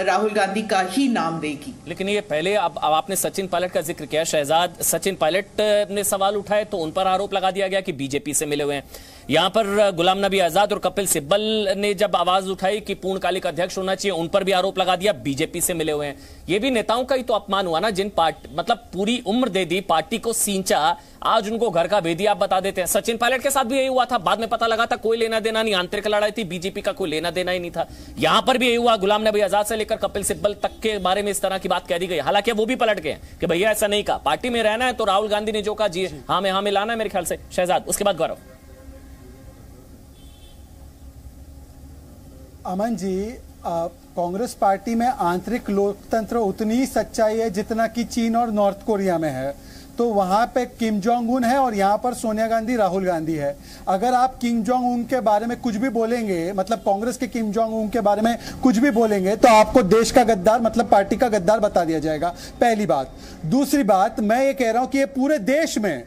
राहुल गांधी का ही नाम देगी। लेकिन ये पहले अब आपने सचिन पायलट का जिक्र किया, शहजाद सचिन पायलट ने सवाल उठाए तो उन पर आरोप लगा दिया गया कि बीजेपी से मिले हुए हैं। यहां पर गुलाम नबी आजाद और कपिल सिब्बल ने जब आवाज उठाई कि पूर्णकालिक अध्यक्ष होना चाहिए, उन पर भी आरोप लगा दिया बीजेपी से मिले हुए हैं। ये भी नेताओं का ही तो अपमान हुआ ना, जिन पार्टी मतलब पूरी उम्र दे दी, पार्टी को सींचा, आज उनको घर का भेदी आप बता देते हैं। सचिन पायलट के साथ भी यही हुआ था, बाद में पता लगा था कोई लेना देना नहीं, आंतरिक लड़ाई थी, बीजेपी का कोई लेना देना ही नहीं था। यहां पर भी यही हुआ, गुलाम नबी आजाद से लेकर कपिल सिब्बल तक के बारे में इस तरह की बात कह दी गई। हालांकि वो भी पलट गए कि भैया ऐसा नहीं कहा, पार्टी में रहना है तो राहुल गांधी ने जो कहा जी हाँ में हाँ मिलाना है मेरे ख्याल से। शहजाद, उसके बाद गौरव। अमन जी, कांग्रेस पार्टी में आंतरिक लोकतंत्र उतनी ही सच्चाई है जितना कि चीन और नॉर्थ कोरिया में है। तो वहां पे किम जोंग उन है और यहां पर सोनिया गांधी राहुल गांधी है। अगर आप किम जोंग उन के बारे में कुछ भी बोलेंगे, मतलब कांग्रेस के किम जोंग उन के बारे में कुछ भी बोलेंगे, तो आपको देश का गद्दार मतलब पार्टी का गद्दार बता दिया जाएगा, पहली बात। दूसरी बात, मैं ये कह रहा हूं कि ये पूरे देश में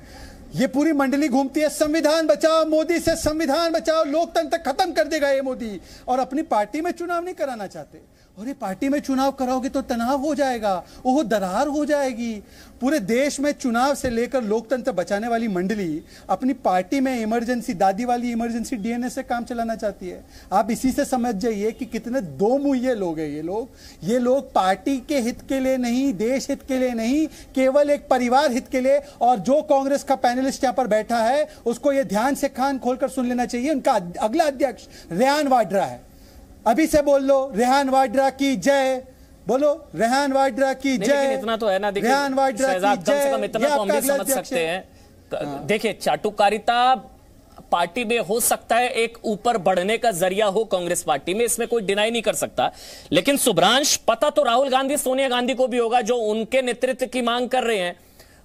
ये पूरी मंडली घूमती है, संविधान बचाओ, मोदी से संविधान बचाओ, लोकतंत्र खत्म कर देगा ये मोदी, और अपनी पार्टी में चुनाव नहीं कराना चाहते। और ये पार्टी में चुनाव कराओगे तो तनाव हो जाएगा, वो दरार हो जाएगी। पूरे देश में चुनाव से लेकर लोकतंत्र बचाने वाली मंडली अपनी पार्टी में इमरजेंसी, दादी वाली इमरजेंसी डीएनए से काम चलाना चाहती है। आप इसी से समझ जाइए कि कितने दो मुंहे लोग हैं ये लोग पार्टी के हित के लिए नहीं, देश हित के लिए नहीं, केवल एक परिवार हित के लिए। और जो कांग्रेस का पैनलिस्ट यहां पर बैठा है उसको ये ध्यान से कान खोलकर सुन लेना चाहिए। उनका अगला अध्यक्ष रेहान वाड्रा है। अभी से बोल लो रेहान वाड्रा की जय, बोलो रेहान वाड्रा की जय। इतना तो है ना, देखिए रेहान वाड्रा की जय, कम से कम इतना तो हम भी समझ सकते हैं। देखिए, चाटुकारिता पार्टी में हो सकता है एक ऊपर बढ़ने का जरिया हो कांग्रेस पार्टी में, इसमें कोई डिनाई नहीं कर सकता। लेकिन शुभ्रांश, पता तो राहुल गांधी सोनिया गांधी को भी होगा, जो उनके नेतृत्व की मांग कर रहे हैं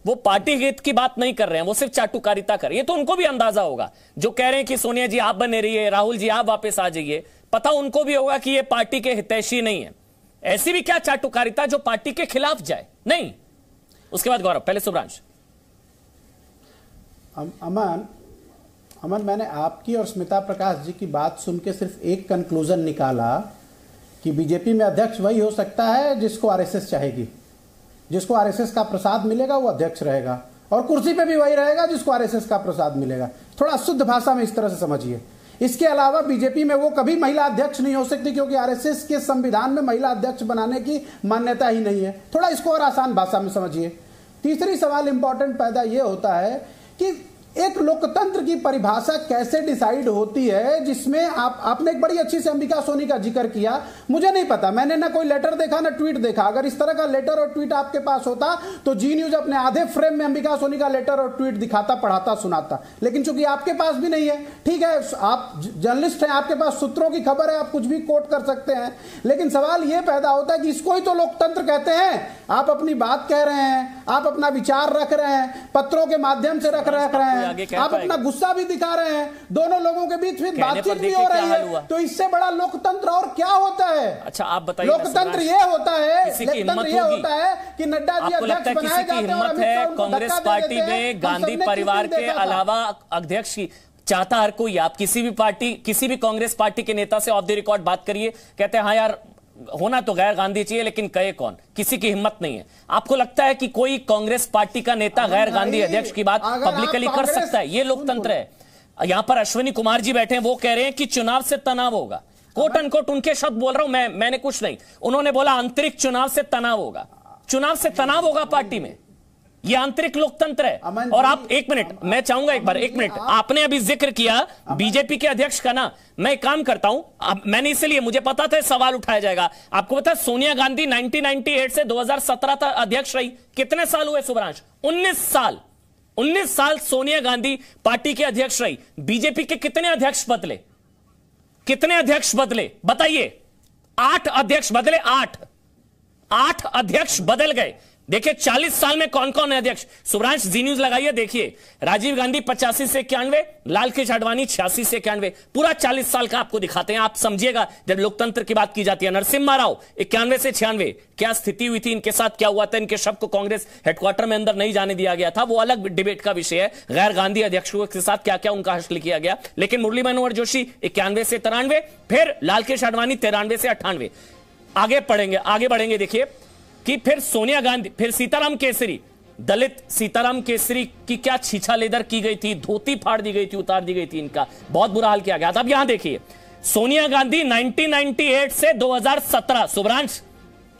वो पार्टी हित की बात नहीं कर रहे हैं, वो सिर्फ चाटुकारिता कर रहे हैं। ये तो उनको भी अंदाजा होगा, जो कह रहे हैं कि सोनिया जी आप बने रहिए, राहुल जी आप वापस आ जाइए, पता उनको भी होगा कि ये पार्टी के हितैषी नहीं है। ऐसी भी क्या चाटुकारिता जो पार्टी के खिलाफ जाए? नहीं। उसके बाद गौरव, पहले शुभ्रांश। अमन, मैंने आपकी और स्मिता प्रकाश जी की बात सुन के सिर्फ एक कंक्लूजन निकाला कि बीजेपी में अध्यक्ष वही हो सकता है जिसको आरएसएस चाहेगी। जिसको आरएसएस का प्रसाद मिलेगा वो अध्यक्ष रहेगा, और कुर्सी पे भी वही रहेगा जिसको आरएसएस का प्रसाद मिलेगा। थोड़ा शुद्ध भाषा में इस तरह से समझिए। इसके अलावा बीजेपी में वो कभी महिला अध्यक्ष नहीं हो सकती, क्योंकि आरएसएस के संविधान में महिला अध्यक्ष बनाने की मान्यता ही नहीं है। थोड़ा इसको और आसान भाषा में समझिए। तीसरी सवाल इंपॉर्टेंट पैदा ये होता है कि एक लोकतंत्र की परिभाषा कैसे डिसाइड होती है, जिसमें आपने एक बड़ी अच्छी से अंबिका सोनी का जिक्र किया। मुझे नहीं पता, मैंने ना कोई लेटर देखा ना ट्वीट देखा। अगर इस तरह का लेटर और ट्वीट आपके पास होता तो जी न्यूज अपने आधे फ्रेम में अंबिका सोनी का लेटर और ट्वीट दिखाता, पढ़ाता, सुनाता। लेकिन चूंकि आपके पास भी नहीं है, ठीक है, आप जर्नलिस्ट हैं, आपके पास सूत्रों की खबर है, आप कुछ भी कोट कर सकते हैं। लेकिन सवाल यह पैदा होता है कि इसको ही तो लोकतंत्र कहते हैं। आप अपनी बात कह रहे हैं, आप अपना विचार रख रहे हैं, पत्रों के माध्यम से रख रहे हैं, आप अपना गुस्सा भी दिखा रहे हैं, दोनों लोगों के बीच में बातचीत भी हो रही है। तो इससे बड़ा लोकतंत्र और क्या होता है? अच्छा, आप बताइए। लोकतंत्र ये होता है, लोकतंत्र ये होता है कि नड्डा जी अध्यक्ष बनाए जाते हैं और अमित शाह उनको कांग्रेस पार्टी में गांधी परिवार के अलावा अध्यक्ष की चाहता हर कोई। आप किसी भी पार्टी, किसी भी कांग्रेस पार्टी के नेता से ऑफ द रिकॉर्ड बात करिए, कहते हैं हाँ यार होना तो गैर गांधी चाहिए, लेकिन कहे कौन? किसी की हिम्मत नहीं है। आपको लगता है कि कोई कांग्रेस पार्टी का नेता गैर गांधी अध्यक्ष की बात पब्लिकली कर सकता है? ये लोकतंत्र है। यहां पर अश्विनी कुमार जी बैठे हैं, वो कह रहे हैं कि चुनाव से तनाव होगा। कोट अनकोट उनके शब्द बोल रहा हूं मैंने कुछ नहीं। उन्होंने बोला आंतरिक चुनाव से तनाव होगा। चुनाव से तनाव होगा पार्टी में, ये आंतरिक लोकतंत्र है। और आप एक मिनट, मैं चाहूंगा एक मिनट, आपने अभी जिक्र किया बीजेपी के अध्यक्ष का ना। मैं एक काम करता हूं, मैंने इसलिए, मुझे पता था सवाल उठाया जाएगा। आपको पता है सोनिया गांधी 1998 से 2017 तक अध्यक्ष रही। कितने साल हुए शुभ्रांश? 19 साल। 19 साल सोनिया गांधी पार्टी के अध्यक्ष रही। बीजेपी के कितने अध्यक्ष बदले? कितने अध्यक्ष बदले बताइए? 8 अध्यक्ष बदले, 8 अध्यक्ष बदल गए। देखिए 40 साल में कौन कौन है अध्यक्ष। शुभ्रांश जी न्यूज लगाइए, देखिए राजीव गांधी 85 से 91, लाल कृष्ण आडवाणी 86 से 91, पूरा 40 साल का आपको दिखाते हैं। आप समझिएगा जब लोकतंत्र की बात की जाती है। नरसिम्हा राव 91 से 96, क्या स्थिति हुई थी इनके साथ, क्या हुआ था, इनके शव को कांग्रेस हेडक्वार्टर में अंदर नहीं जाने दिया गया था, वो अलग डिबेट का विषय है। गैर गांधी अध्यक्षों के साथ क्या क्या उनका हश्र किया गया। लेकिन मुरली मनोहर जोशी 91 से 93, फिर लाल कृष्ण आडवाणी 93 से 98। आगे बढ़ेंगे देखिए कि फिर सोनिया गांधी, फिर सीताराम केसरी, दलित सीताराम केसरी की क्या छीछा लेदर की गई थी, धोती फाड़ दी गई थी, उतार दी गई थी, इनका बहुत बुरा हाल किया गया था। अब यहां देखिए सोनिया गांधी 1998 से 2017, शुभ्रांश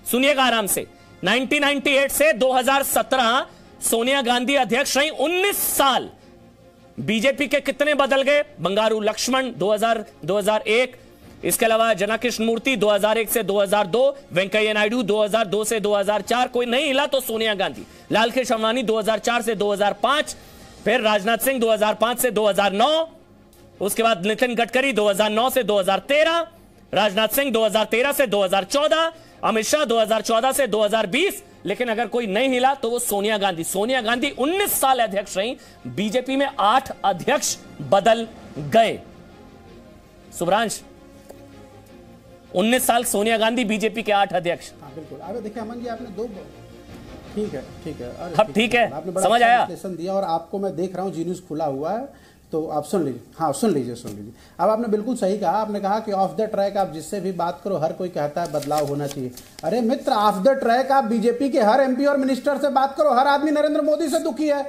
सुनिएगा आराम से, 1998 से 2017 सोनिया गांधी अध्यक्ष रही, 19 साल। बीजेपी के कितने बदल गए, बंगारू लक्ष्मण 2001, इसके अलावा जनाकृष्ण मूर्ति 2001 से 2002, वेंकैया नायडू 2002 से 2004, कोई नहीं हिला तो सोनिया गांधी, लाल कृष्ण आडवाणी 2004 से 2005, फिर राजनाथ सिंह 2005 से 2009, उसके बाद नितिन गडकरी 2009 से 2013, राजनाथ सिंह 2013 से 2014, अमित शाह 2014 से 2020, लेकिन अगर कोई नहीं हिला तो वो सोनिया गांधी। सोनिया गांधी 19 साल अध्यक्ष रही, बीजेपी में 8 अध्यक्ष बदल गए। शुभ्रांश 19 साल सोनिया गांधी, बीजेपी के 8 अध्यक्ष। हाँ बिल्कुल। अरे देखिए अमन जी, आपने 2, ठीक है अब ठीक है, आपने बड़ा समझ आया दिया, और आपको मैं देख रहा हूँ जी न्यूज खुला हुआ है, तो आप सुन लीजिए। हाँ सुन लीजिए। अब आपने बिल्कुल सही कहा, आपने कहा कि ऑफ द ट्रैक आप जिससे भी बात करो हर कोई कहता है बदलाव होना चाहिए। अरे मित्र, ऑफ द ट्रैक आप बीजेपी के हर एमपी और मिनिस्टर से बात करो, हर आदमी नरेंद्र मोदी से दुखी है।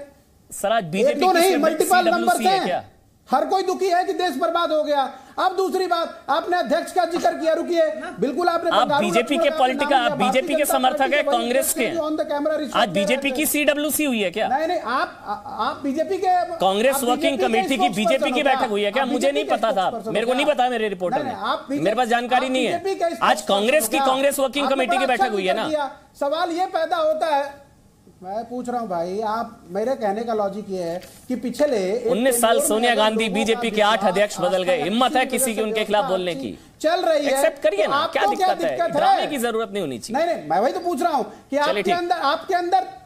सर आज बीजेपी तो नहीं, मल्टीपल नंबर है, हर कोई दुखी है कि देश बर्बाद हो गया। अब दूसरी बात, आपने अध्यक्ष का जिक्र किया, रुकिए बिल्कुल आपने, आप बीजेपी के पॉलिटिकल, आप बीजेपी के समर्थक है, कांग्रेस के आज बीजेपी की CWC हुई है क्या? नहीं, आप बीजेपी के कांग्रेस वर्किंग कमेटी की बीजेपी की बैठक हुई है क्या? मुझे नहीं पता था, मेरे को नहीं पता, मेरे रिपोर्टर ने, मेरे पास जानकारी नहीं है। आज कांग्रेस की कांग्रेस वर्किंग कमेटी की बैठक हुई है ना। सवाल ये पैदा होता है, मैं पूछ रहा हूं भाई, आप, मेरे कहने का लॉजिक ये है कि पिछले 19 साल सोनिया गांधी, बीजेपी के 8 अध्यक्ष बदल गए। हिम्मत है किसी की उनके खिलाफ बोलने की? चल रही है, एक्सेप्ट करिए ना, क्या दिक्कत है? ड्रामे की जरूरत नहीं होनी चाहिए। नहीं, मैं वही तो पूछ रहा हूं कि आपके अंदर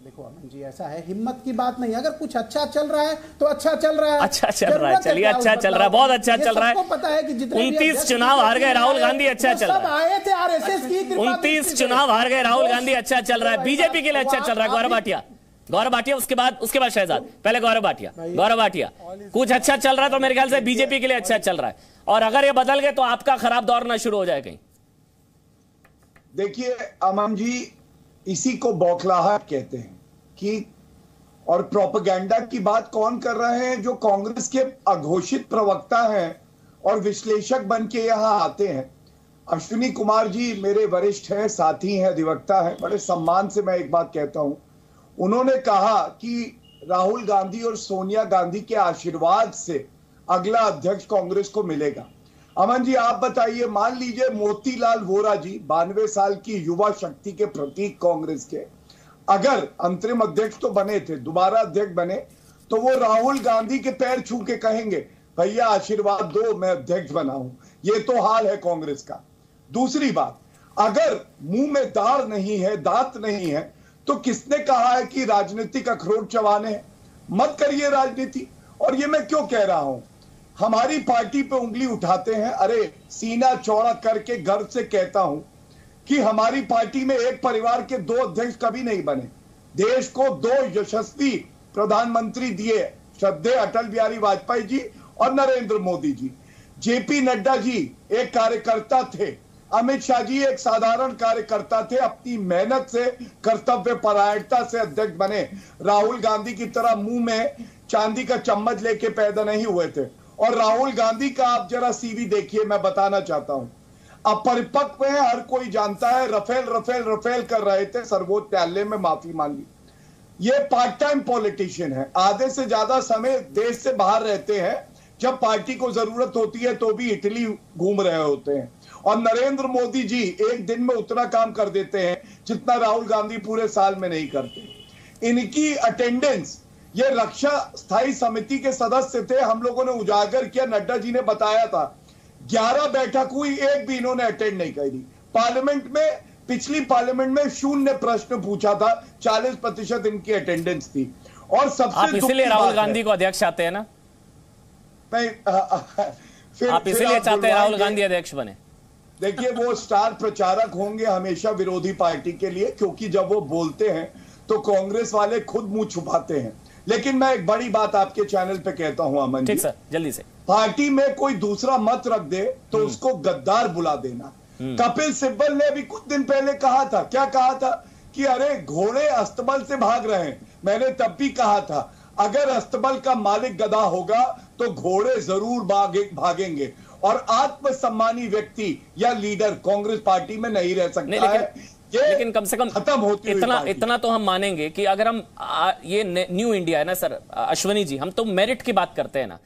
देखो अमन जी, ऐसा है, हिम्मत की बात नहीं, अगर कुछ अच्छा चल रहा है तो अच्छा चल रहा है, अच्छा चल रहा है, चलिए अच्छा चल रहा है, बहुत अच्छा चल रहा है। पता है कि जितने 29 चुनाव हार गए राहुल गांधी, अच्छा चल रहा है। आए थे RSS की 29 चुनाव हार गए राहुल गांधी, अच्छा चल रहा है, बीजेपी के लिए अच्छा चल रहा है। गौरव भाटिया उसके बाद शहजाद, पहले गौरव भाटिया कुछ अच्छा चल रहा है तो मेरे ख्याल से बीजेपी के लिए अच्छा चल रहा है, और अगर ये बदल गए तो आपका खराब दौर ना शुरू हो जाए कहीं। देखिए अमन जी, इसी को बौखलाहट कहते हैं कि, और प्रोपेगेंडा की बात कौन कर रहे हैं? जो कांग्रेस के अघोषित प्रवक्ता हैं और विश्लेषक बन के यहां आते हैं। अश्विनी कुमार जी मेरे वरिष्ठ हैं, साथी हैं, अधिवक्ता हैं, बड़े सम्मान से मैं एक बात कहता हूं। उन्होंने कहा कि राहुल गांधी और सोनिया गांधी के आशीर्वाद से अगला अध्यक्ष कांग्रेस को मिलेगा। अमन जी आप बताइए, मान लीजिए मोतीलाल वोरा जी 92 साल की युवा शक्ति के प्रतीक कांग्रेस के, अगर अंतरिम अध्यक्ष तो बने थे, दोबारा अध्यक्ष बने, तो वो राहुल गांधी के पैर छू के कहेंगे भैया आशीर्वाद दो, मैं अध्यक्ष बनाऊं। ये तो हाल है कांग्रेस का। दूसरी बात, अगर मुंह में दाढ़ नहीं है, दांत नहीं है, तो किसने कहा है कि राजनीतिक अखरोट चबाने हैं? मत करिए राजनीति। और ये मैं क्यों कह रहा हूं, हमारी पार्टी पे उंगली उठाते हैं। अरे सीना चौड़ा करके गर्व से कहता हूं कि हमारी पार्टी में एक परिवार के 2 अध्यक्ष कभी नहीं बने। देश को 2 यशस्वी प्रधानमंत्री दिए, श्रद्धेय अटल बिहारी वाजपेयी जी और नरेंद्र मोदी जी। जेपी नड्डा जी एक कार्यकर्ता थे, अमित शाह जी एक साधारण कार्यकर्ता थे, अपनी मेहनत से, कर्तव्य परायणता से अध्यक्ष बने। राहुल गांधी की तरह मुंह में चांदी का चम्मच लेके पैदा नहीं हुए थे। और राहुल गांधी का आप जरा सीवी देखिए, मैं बताना चाहता हूं, अपरिपक्व है, हर कोई जानता है। रफेल कर रहे थे, सर्वोच्च न्यायालय में माफी मांगी। ये पार्ट टाइम पॉलिटिशियन है, आधे से ज्यादा समय देश से बाहर रहते हैं, जब पार्टी को जरूरत होती है तो भी इटली घूम रहे होते हैं। और नरेंद्र मोदी जी एक दिन में उतना काम कर देते हैं जितना राहुल गांधी पूरे साल में नहीं करते। इनकी अटेंडेंस, ये रक्षा स्थायी समिति के सदस्य थे, हम लोगों ने उजागर किया, नड्डा जी ने बताया था, 11 बैठक हुई, एक भी इन्होंने अटेंड नहीं करी। पार्लियामेंट में, पिछली पार्लियामेंट में 0 प्रश्न पूछा था, 40% इनकी अटेंडेंस थी। और सबसे आप इसीलिए राहुल गांधी को अध्यक्ष चाहते हैं ना? आप इसीलिए चाहते हैं राहुल गांधी अध्यक्ष बने? देखिए, वो स्टार प्रचारक होंगे हमेशा विरोधी पार्टी के लिए, क्योंकि जब वो बोलते हैं तो कांग्रेस वाले खुद मुंह छुपाते हैं। लेकिन मैं एक बड़ी बात आपके चैनल पे कहता हूं अमन जी, ठीक सर, जल्दी से। पार्टी में कोई दूसरा मत रख दे तो उसको गद्दार बुला देना। कपिल सिब्बल ने भी कुछ दिन पहले कहा था, क्या कहा था कि अरे घोड़े अस्तबल से भाग रहे हैं। मैंने तब भी कहा था, अगर अस्तबल का मालिक गधा होगा तो घोड़े जरूर भागेंगे। और आत्मसम्मानी व्यक्ति या लीडर कांग्रेस पार्टी में नहीं रह सकता है। लेकिन कम से कम खत्म होती इतना तो हम मानेंगे कि अगर हम ये न्यू इंडिया है ना सर, अश्वनी जी, हम तो मेरिट की बात करते हैं ना।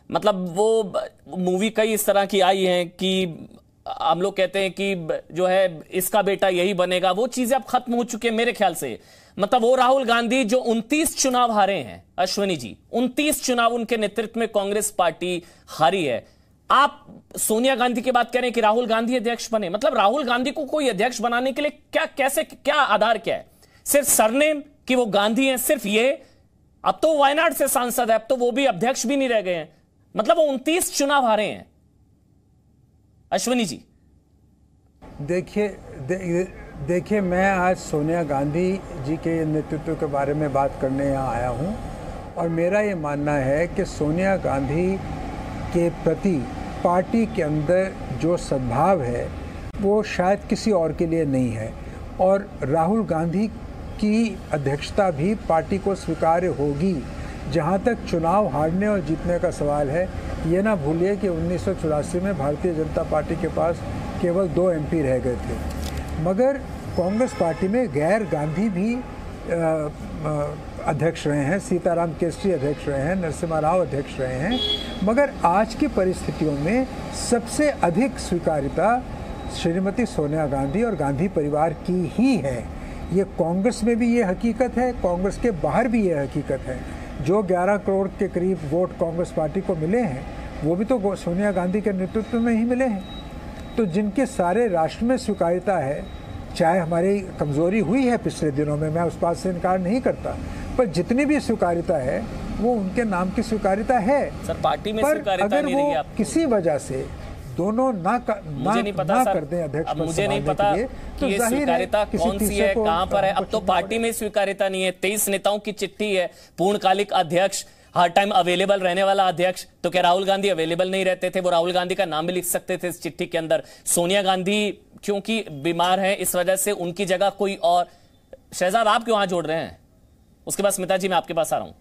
मतलब वो मूवी कई इस तरह की आई है कि हम लोग कहते हैं कि जो है इसका बेटा यही बनेगा, वो चीजें अब खत्म हो चुकी है मेरे ख्याल से। मतलब वो राहुल गांधी जो 29 चुनाव हारे हैं, अश्वनी जी, 29 चुनाव उनके नेतृत्व में कांग्रेस पार्टी हारी है। आप सोनिया गांधी की बात करें कि राहुल गांधी अध्यक्ष बने, मतलब राहुल गांधी को कोई अध्यक्ष बनाने के लिए क्या आधार क्या है? सिर्फ सरनेम कि वो गांधी हैं, सिर्फ ये? अब तो वायनाड से सांसद है, अब तो वो भी अध्यक्ष भी नहीं रह गए हैं। मतलब वो 29 चुनाव हारे हैं। अश्वनी जी देखिए, मैं आज सोनिया गांधी जी के नेतृत्व के बारे में बात करने यहाँ आया हूँ, और मेरा ये मानना है कि सोनिया गांधी के प्रति पार्टी के अंदर जो सद्भाव है वो शायद किसी और के लिए नहीं है। और राहुल गांधी की अध्यक्षता भी पार्टी को स्वीकार्य होगी। जहाँ तक चुनाव हारने और जीतने का सवाल है, ये ना भूलिए कि 1984 में भारतीय जनता पार्टी के पास केवल 2 MP रह गए थे। मगर कांग्रेस पार्टी में गैर गांधी भी अध्यक्ष रहे हैं, सीताराम केसरी अध्यक्ष रहे हैं, नरसिम्हा राव अध्यक्ष रहे हैं। मगर आज की परिस्थितियों में सबसे अधिक स्वीकार्यता श्रीमती सोनिया गांधी और गांधी परिवार की ही है। ये कांग्रेस में भी ये हकीकत है, कांग्रेस के बाहर भी ये हकीकत है। जो 11 करोड़ के करीब वोट कांग्रेस पार्टी को मिले हैं, वो भी तो सोनिया गांधी के नेतृत्व में ही मिले हैं। तो जिनके सारे राष्ट्र में स्वीकार्यता है, चाहे हमारी कमज़ोरी हुई है पिछले दिनों में, मैं उस बात से इनकार नहीं करता, पर जितनी भी स्वीकार्यता है वो उनके नाम की स्वीकार्यता है। सर, पार्टी में पर स्वीकार्यता अगर नहीं वो रही आपको, किसी वजह से दोनों ना कर दें अध्यक्ष पद मुझे नहीं पता कि ये स्वीकार्यता कौन सी है, कहां पर है। अब तो पार्टी में स्वीकार्यता नहीं है। 23 नेताओं की चिट्ठी है, पूर्णकालिक अध्यक्ष, हर टाइम अवेलेबल रहने वाला अध्यक्ष। तो क्या राहुल गांधी अवेलेबल नहीं रहते थे? वो राहुल गांधी का नाम भी लिख सकते थे इस चिट्ठी के अंदर। सोनिया गांधी क्योंकि बीमार है, इस वजह से उनकी जगह कोई और। शहजाद, आप क्यों हाथ जोड़ रहे हैं? उसके बाद स्मिता जी, मैं आपके पास आ रहा हूं।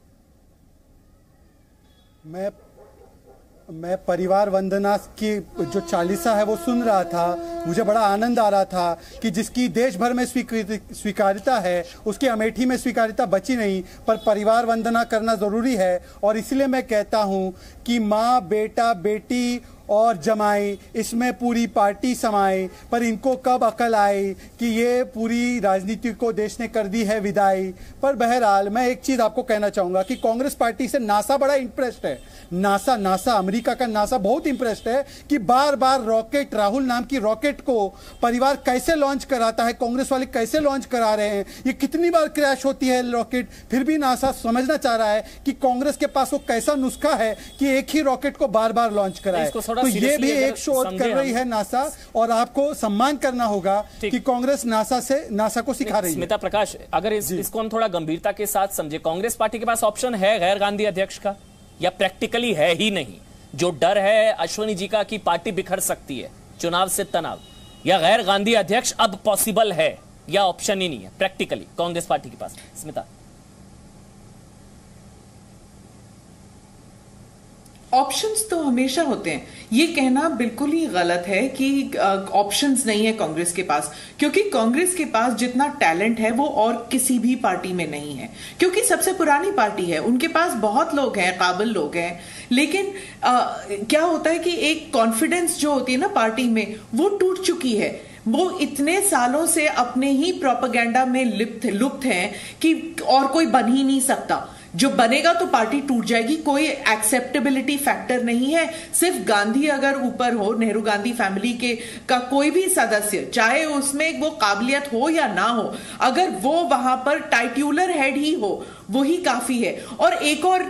मैं परिवार वंदना की जो चालीसा है वो सुन रहा था। मुझे बड़ा आनंद आ रहा था कि जिसकी देश भर में स्वीकार्यता है, उसकी अमेठी में स्वीकार्यता बची नहीं, पर परिवार वंदना करना ज़रूरी है। और इसलिए मैं कहता हूँ कि माँ, बेटा, बेटी और जमाई, इसमें पूरी पार्टी समाए। पर इनको कब अकल आई कि ये पूरी राजनीति को देश ने कर दी है विदाई। पर बहरहाल मैं एक चीज़ आपको कहना चाहूँगा कि कांग्रेस पार्टी से नासा बड़ा इंप्रेस्ड है। नासा अमेरिका का नासा बहुत इंप्रेस्ड है कि बार बार रॉकेट, राहुल नाम की रॉकेट को परिवार कैसे लॉन्च कराता है, कांग्रेस वाले कैसे लॉन्च करा रहे हैं, ये कितनी बार क्रैश होती है रॉकेट। फिर भी नासा समझना चाह रहा है कि कांग्रेस के पास वो कैसा नुस्खा है कि एक ही रॉकेट को बार बार लॉन्च कराए। तो ये भी एक शोध कर रही है नासा, और आपको सम्मान करना होगा कि कांग्रेस नासा को सिखा रही है। स्मिता प्रकाश, अगर इसको हम थोड़ा गंभीरता के साथ समझे, कांग्रेस पार्टी के पास ऑप्शन है गैर गांधी अध्यक्ष का, या प्रैक्टिकली है ही नहीं? जो डर है अश्वनी जी का कि पार्टी बिखर सकती है, चुनाव से तनाव, या गैर गांधी अध्यक्ष अब पॉसिबल है, या ऑप्शन ही नहीं है प्रैक्टिकली कांग्रेस पार्टी के पास? स्मिता। ऑप्शंस तो हमेशा होते हैं। ये कहना बिल्कुल ही गलत है कि ऑप्शंस नहीं है कांग्रेस के पास, क्योंकि कांग्रेस के पास जितना टैलेंट है वो और किसी भी पार्टी में नहीं है, क्योंकि सबसे पुरानी पार्टी है। उनके पास बहुत लोग हैं, काबिल लोग हैं, लेकिन क्या होता है कि एक कॉन्फिडेंस जो होती है ना पार्टी में, वो टूट चुकी है। वो इतने सालों से अपने ही प्रोपेगेंडा में लुप्त हैं कि और कोई बन ही नहीं सकता। जो बनेगा तो पार्टी टूट जाएगी, कोई एक्सेप्टेबिलिटी फैक्टर नहीं है। सिर्फ गांधी अगर ऊपर हो, नेहरू गांधी फैमिली के का कोई भी सदस्य, चाहे उसमें वो काबिलियत हो या ना हो, अगर वो वहां पर टाइट्यूलर हेड ही हो, वही काफी है। और एक और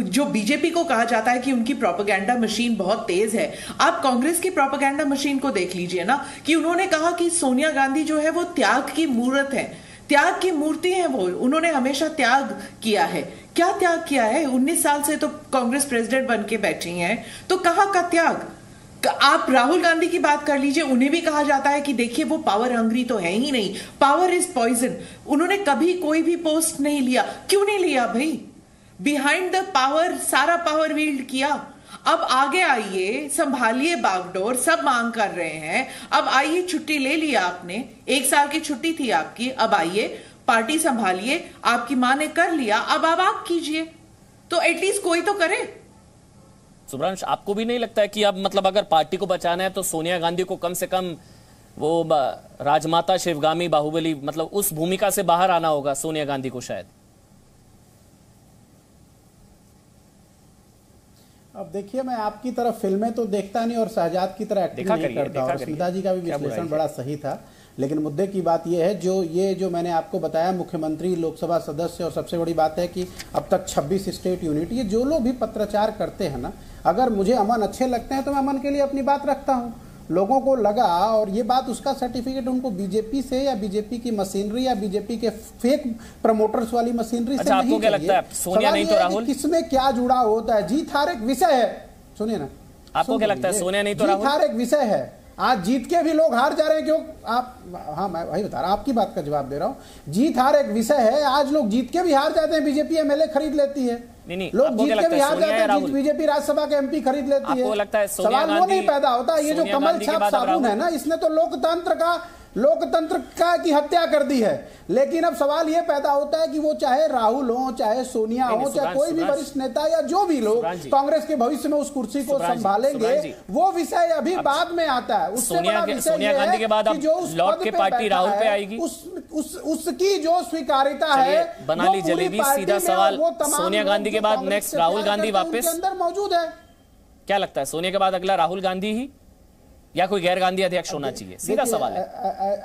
जो बीजेपी को कहा जाता है कि उनकी प्रोपेगेंडा मशीन बहुत तेज है, आप कांग्रेस की प्रोपेगेंडा मशीन को देख लीजिए ना, कि उन्होंने कहा कि सोनिया गांधी जो है वो त्याग की मूर्त है, त्याग की मूर्ति है वो, उन्होंने हमेशा त्याग किया है। क्या त्याग किया है? 19 साल से तो कांग्रेस प्रेसिडेंट बन के बैठी हैं, तो कहां का त्याग? आप राहुल गांधी की बात कर लीजिए, उन्हें भी कहा जाता है कि देखिए वो पावर हंग्री तो है ही नहीं, पावर इज पॉइजन। उन्होंने कभी कोई भी पोस्ट नहीं लिया। क्यों नहीं लिया भाई? बिहाइंड द पावर सारा पावर वील्ड किया। अब आगे आइए, संभालिए बागडोर, सब मांग कर रहे हैं। अब आइए, छुट्टी ले लिया आपने, 1 साल की छुट्टी थी आपकी, अब आइए पार्टी संभालिए, आपकी मां ने कर लिया, अब आप कीजिए, तो एटलीस्ट कोई तो करे। सुब्रांश, आपको भी नहीं लगता है कि अब मतलब अगर पार्टी को बचाना है तो सोनिया गांधी को कम से कम वो राजमाता शिवगामी बाहुबली, मतलब उस भूमिका से बाहर आना होगा सोनिया गांधी को शायद? अब देखिए, मैं आपकी तरह फिल्में तो देखता नहीं और शहजाद की तरह एक्टिंग नहीं करता, और स्मिता जी का भी विश्लेषण बड़ा सही था। लेकिन मुद्दे की बात यह है, जो मैंने आपको बताया, मुख्यमंत्री, लोकसभा सदस्य, और सबसे बड़ी बात है कि अब तक 26 स्टेट यूनिट, ये जो लोग भी पत्राचार करते हैं ना, अगर मुझे अमन अच्छे लगते हैं तो मैं अमन के लिए अपनी बात रखता हूँ। लोगों को लगा, और ये बात, उसका सर्टिफिकेट उनको बीजेपी से या बीजेपी की मशीनरी या बीजेपी के फेक प्रमोटर्स वाली मशीनरी से नहीं चाहिए। सोनिया नहीं तो राहुल, किसमें क्या जुड़ा होता है? जीत हार एक विषय है। सुनिए ना, आपको क्या लगता है? सोनिया नहीं तो राहुल, जीत हार एक विषय है। आज जीत के भी लोग हार जा रहे हैं, क्यों? आप, हाँ, मैं वही बता रहा हूं, आपकी बात का जवाब दे रहा हूं। जीत हार एक विषय है। आज लोग जीत के भी हार जाते हैं, बीजेपी एमएलए खरीद लेती है। नहीं, लोग जीत के भी हार जाते हैं, बीजेपी राज्यसभा के एमपी खरीद लेती है। लगता है सवाल वो नहीं पैदा होता। ये जो कमल छाप साबुन है ना, इसने तो लोकतंत्र का की हत्या कर दी है। लेकिन अब सवाल ये पैदा होता है कि वो चाहे राहुल हो, चाहे सोनिया हो, चाहे कोई भी वरिष्ठ नेता या जो भी लोग कांग्रेस के भविष्य में उस कुर्सी को संभालेंगे, वो विषय अभी बाद में आता है। उससे बड़ा विषय सोनिया गांधी के बाद जो उस लौट के पार्टी राहुल पे आएगी, उसकी जो स्वीकार्यता है, बना ली जलेबी। सीधा सवाल, सोनिया गांधी के बाद नेक्स्ट राहुल गांधी वापस अंदर मौजूद है। क्या लगता है, सोनिया के बाद अगला राहुल गांधी ही या कोई गैर गांधी अध्यक्ष होना चाहिए? सीधा सवाल है।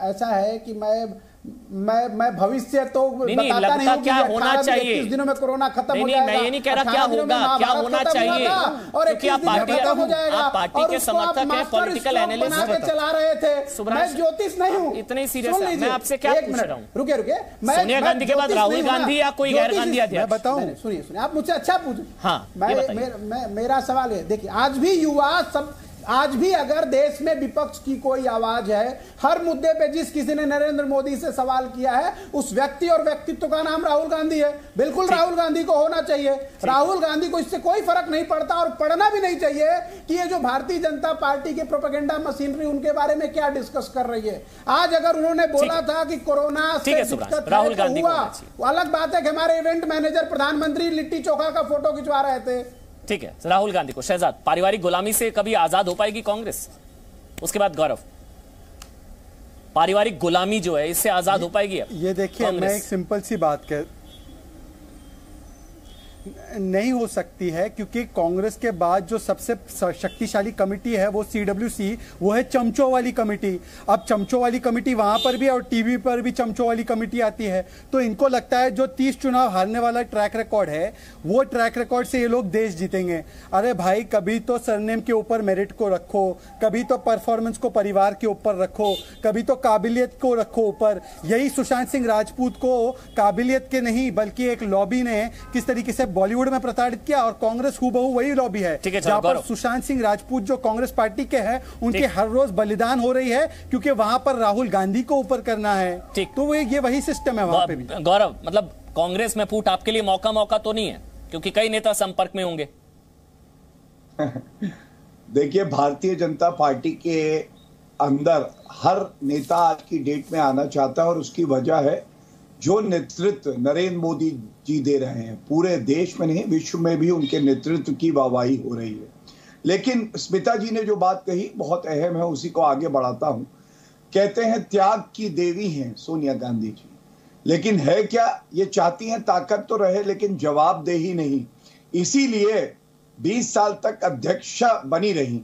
ऐसा है कि मैं भविष्य तो बताता नहीं हूं, क्या होना चाहिए। 30 दिनों में कोरोना खत्म हो जाएगा। मैं ये नहीं कह रहा क्या होगा, क्या होना चाहिए, क्योंकि आप पार्टी के समर्थक हैं, पॉलिटिकल एनालिस्ट चला रहे थे। मैं ज्योतिष नहीं हूँ। इतने सीरियस है, मैं आपसे क्या पूछ रहा हूँ? रुके, सोनिया गांधी के बाद राहुल गांधी या कोई गैर गांधी अध्यक्ष? बताऊं, सुनिए, आप मुझसे अच्छा पूछे। हाँ, मेरा सवाल है, देखिए, आज भी युवा सब, आज भी अगर देश में विपक्ष की कोई आवाज है, हर मुद्दे पे जिस किसी ने नरेंद्र मोदी से सवाल किया है, उस व्यक्ति और व्यक्तित्व का नाम राहुल गांधी है। बिल्कुल राहुल गांधी को होना चाहिए। राहुल गांधी को इससे कोई फर्क नहीं पड़ता, और पड़ना भी नहीं चाहिए कि ये जो भारतीय जनता पार्टी के प्रोपेगेंडा मशीनरी उनके बारे में क्या डिस्कस कर रही है। आज अगर उन्होंने बोला था कि कोरोना से दिक्कत राहुल गांधी हुआ, अलग बात है कि हमारे इवेंट मैनेजर प्रधानमंत्री लिट्टी चोखा का फोटो खिंचवा रहे थे। ठीक है, राहुल गांधी को। शहजाद, पारिवारिक गुलामी से कभी आजाद हो पाएगी कांग्रेस? उसके बाद गौरव, पारिवारिक गुलामी जो है, इससे आजाद हो पाएगी? ये देखिए, मैं एक सिंपल सी बात कह, नहीं हो सकती है, क्योंकि कांग्रेस के बाद जो सबसे शक्तिशाली कमेटी है वो CWC, वो है चमचों वाली कमेटी। अब चमचों वाली कमेटी वहां पर भी और टीवी पर भी चमचों वाली कमेटी आती है, तो इनको लगता है जो 30 चुनाव हारने वाला ट्रैक रिकॉर्ड है, वो ट्रैक रिकॉर्ड से ये लोग देश जीतेंगे। अरे भाई, कभी तो सरनेम के ऊपर मेरिट को रखो, कभी तो परफॉर्मेंस को परिवार के ऊपर रखो, कभी तो काबिलियत को रखो ऊपर। यही सुशांत सिंह राजपूत को काबिलियत के नहीं बल्कि एक लॉबी ने किस तरीके से बॉलीवुड में प्रताड़ित किया, और कांग्रेस हूबहू वही लॉबी है जहां पर सुशांत सिंह राजपूत जो कांग्रेस पार्टी के हैं, उनके हर रोज बलिदान हो रही है, क्योंकि वहां पर राहुल गांधी को ऊपर करना है। तो ये वही सिस्टम है वहां पे भी। गौरव, मतलब कांग्रेस में फूट आपके लिए मौका तो नहीं है, क्योंकि कई नेता संपर्क में होंगे? देखिए, भारतीय जनता पार्टी के अंदर हर नेता आज की डेट में आना चाहता है, और उसकी वजह है जो नेतृत्व नरेंद्र मोदी जी दे रहे हैं। पूरे देश में नहीं, विश्व में भी उनके नेतृत्व की वाहवाही हो रही है। लेकिन स्मिता जी ने जो बात कही बहुत अहम है, उसी को आगे बढ़ाता हूं। कहते हैं त्याग की देवी हैं सोनिया गांधी जी। लेकिन है क्या, ये चाहती हैं ताकत तो रहे लेकिन जवाबदेही नहीं, इसीलिए 20 साल तक अध्यक्ष बनी रही।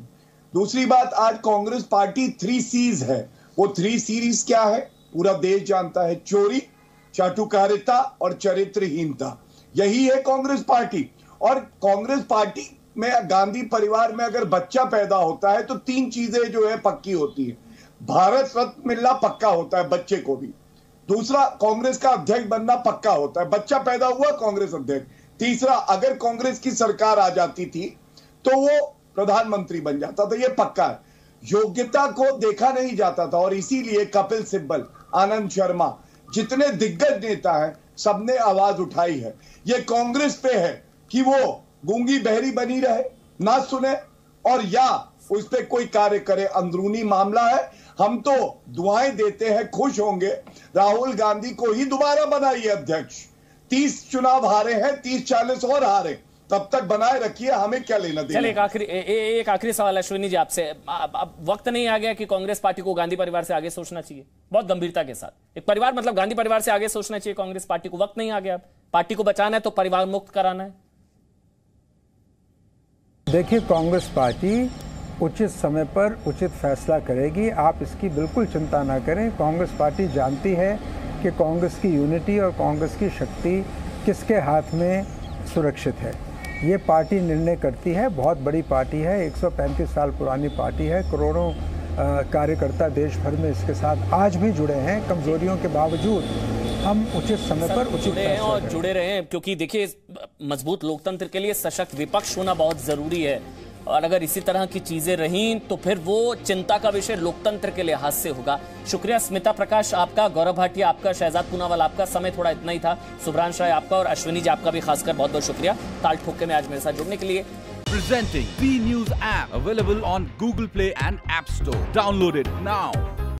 दूसरी बात, आज कांग्रेस पार्टी 3 C's है। वो 3 C's क्या है पूरा देश जानता है, चोरी, चाटुकारिता और चरित्रहीनता। यही है कांग्रेस पार्टी। और कांग्रेस पार्टी में गांधी परिवार में अगर बच्चा पैदा होता है तो 3 चीजें जो है पक्की होती है। भारत रत्न मिलना पक्का होता है बच्चे को भी। दूसरा, कांग्रेस का अध्यक्ष बनना पक्का होता है, बच्चा पैदा हुआ कांग्रेस अध्यक्ष। तीसरा, अगर कांग्रेस की सरकार आ जाती थी तो वो प्रधानमंत्री बन जाता था, ये पक्का है। योग्यता को देखा नहीं जाता था और इसीलिए कपिल सिब्बल, आनंद शर्मा, जितने दिग्गज नेता हैं, सबने आवाज उठाई है। ये कांग्रेस पे है कि वो गूंगी बहरी बनी रहे, ना सुने और या उस पे कोई कार्य करे। अंदरूनी मामला है, हम तो दुआएं देते हैं, खुश होंगे राहुल गांधी को ही दोबारा बनाइए अध्यक्ष। 30 चुनाव हारे हैं, 30-40 और हारे, तब तक बनाए रखिए, हमें क्या लेना देना। चलिए एक आखिरी सवाल अश्विनी जी आपसे। अब वक्त नहीं आ गया कि कांग्रेस पार्टी को गांधी परिवार से आगे सोचना चाहिए? बहुत गंभीरता के साथ, एक परिवार मतलब गांधी परिवार से आगे सोचना चाहिए कांग्रेस पार्टी को? वक्त नहीं आ गया, अब पार्टी को बचाना है तो परिवार मुक्त कराना है। देखिए, कांग्रेस पार्टी उचित समय पर उचित फैसला करेगी, आप इसकी बिल्कुल चिंता ना करें। कांग्रेस पार्टी जानती है कि कांग्रेस की यूनिटी और कांग्रेस की शक्ति किसके हाथ में सुरक्षित है। ये पार्टी निर्णय करती है, बहुत बड़ी पार्टी है, 135 साल पुरानी पार्टी है, करोड़ों कार्यकर्ता देश भर में इसके साथ आज भी जुड़े हैं। कमजोरियों के बावजूद हम उचित समय पर उचित फैसला करें। जुड़े रहे हैं, क्योंकि देखिए मजबूत लोकतंत्र के लिए सशक्त विपक्ष होना बहुत जरूरी है, और अगर इसी तरह की चीजें रहीं तो फिर वो चिंता का विषय लोकतंत्र के लिहाज से होगा। शुक्रिया स्मिता प्रकाश आपका, गौरव भाटिया आपका, शहजाद पूनावाला आपका। समय थोड़ा इतना ही था। सुभ्रांश राय आपका और अश्विनी जी आपका भी खासकर बहुत बहुत शुक्रिया ताल ठोके में आज मेरे साथ जुड़ने के लिए। Presenting B News app available on Google Play and App Store. Download it now.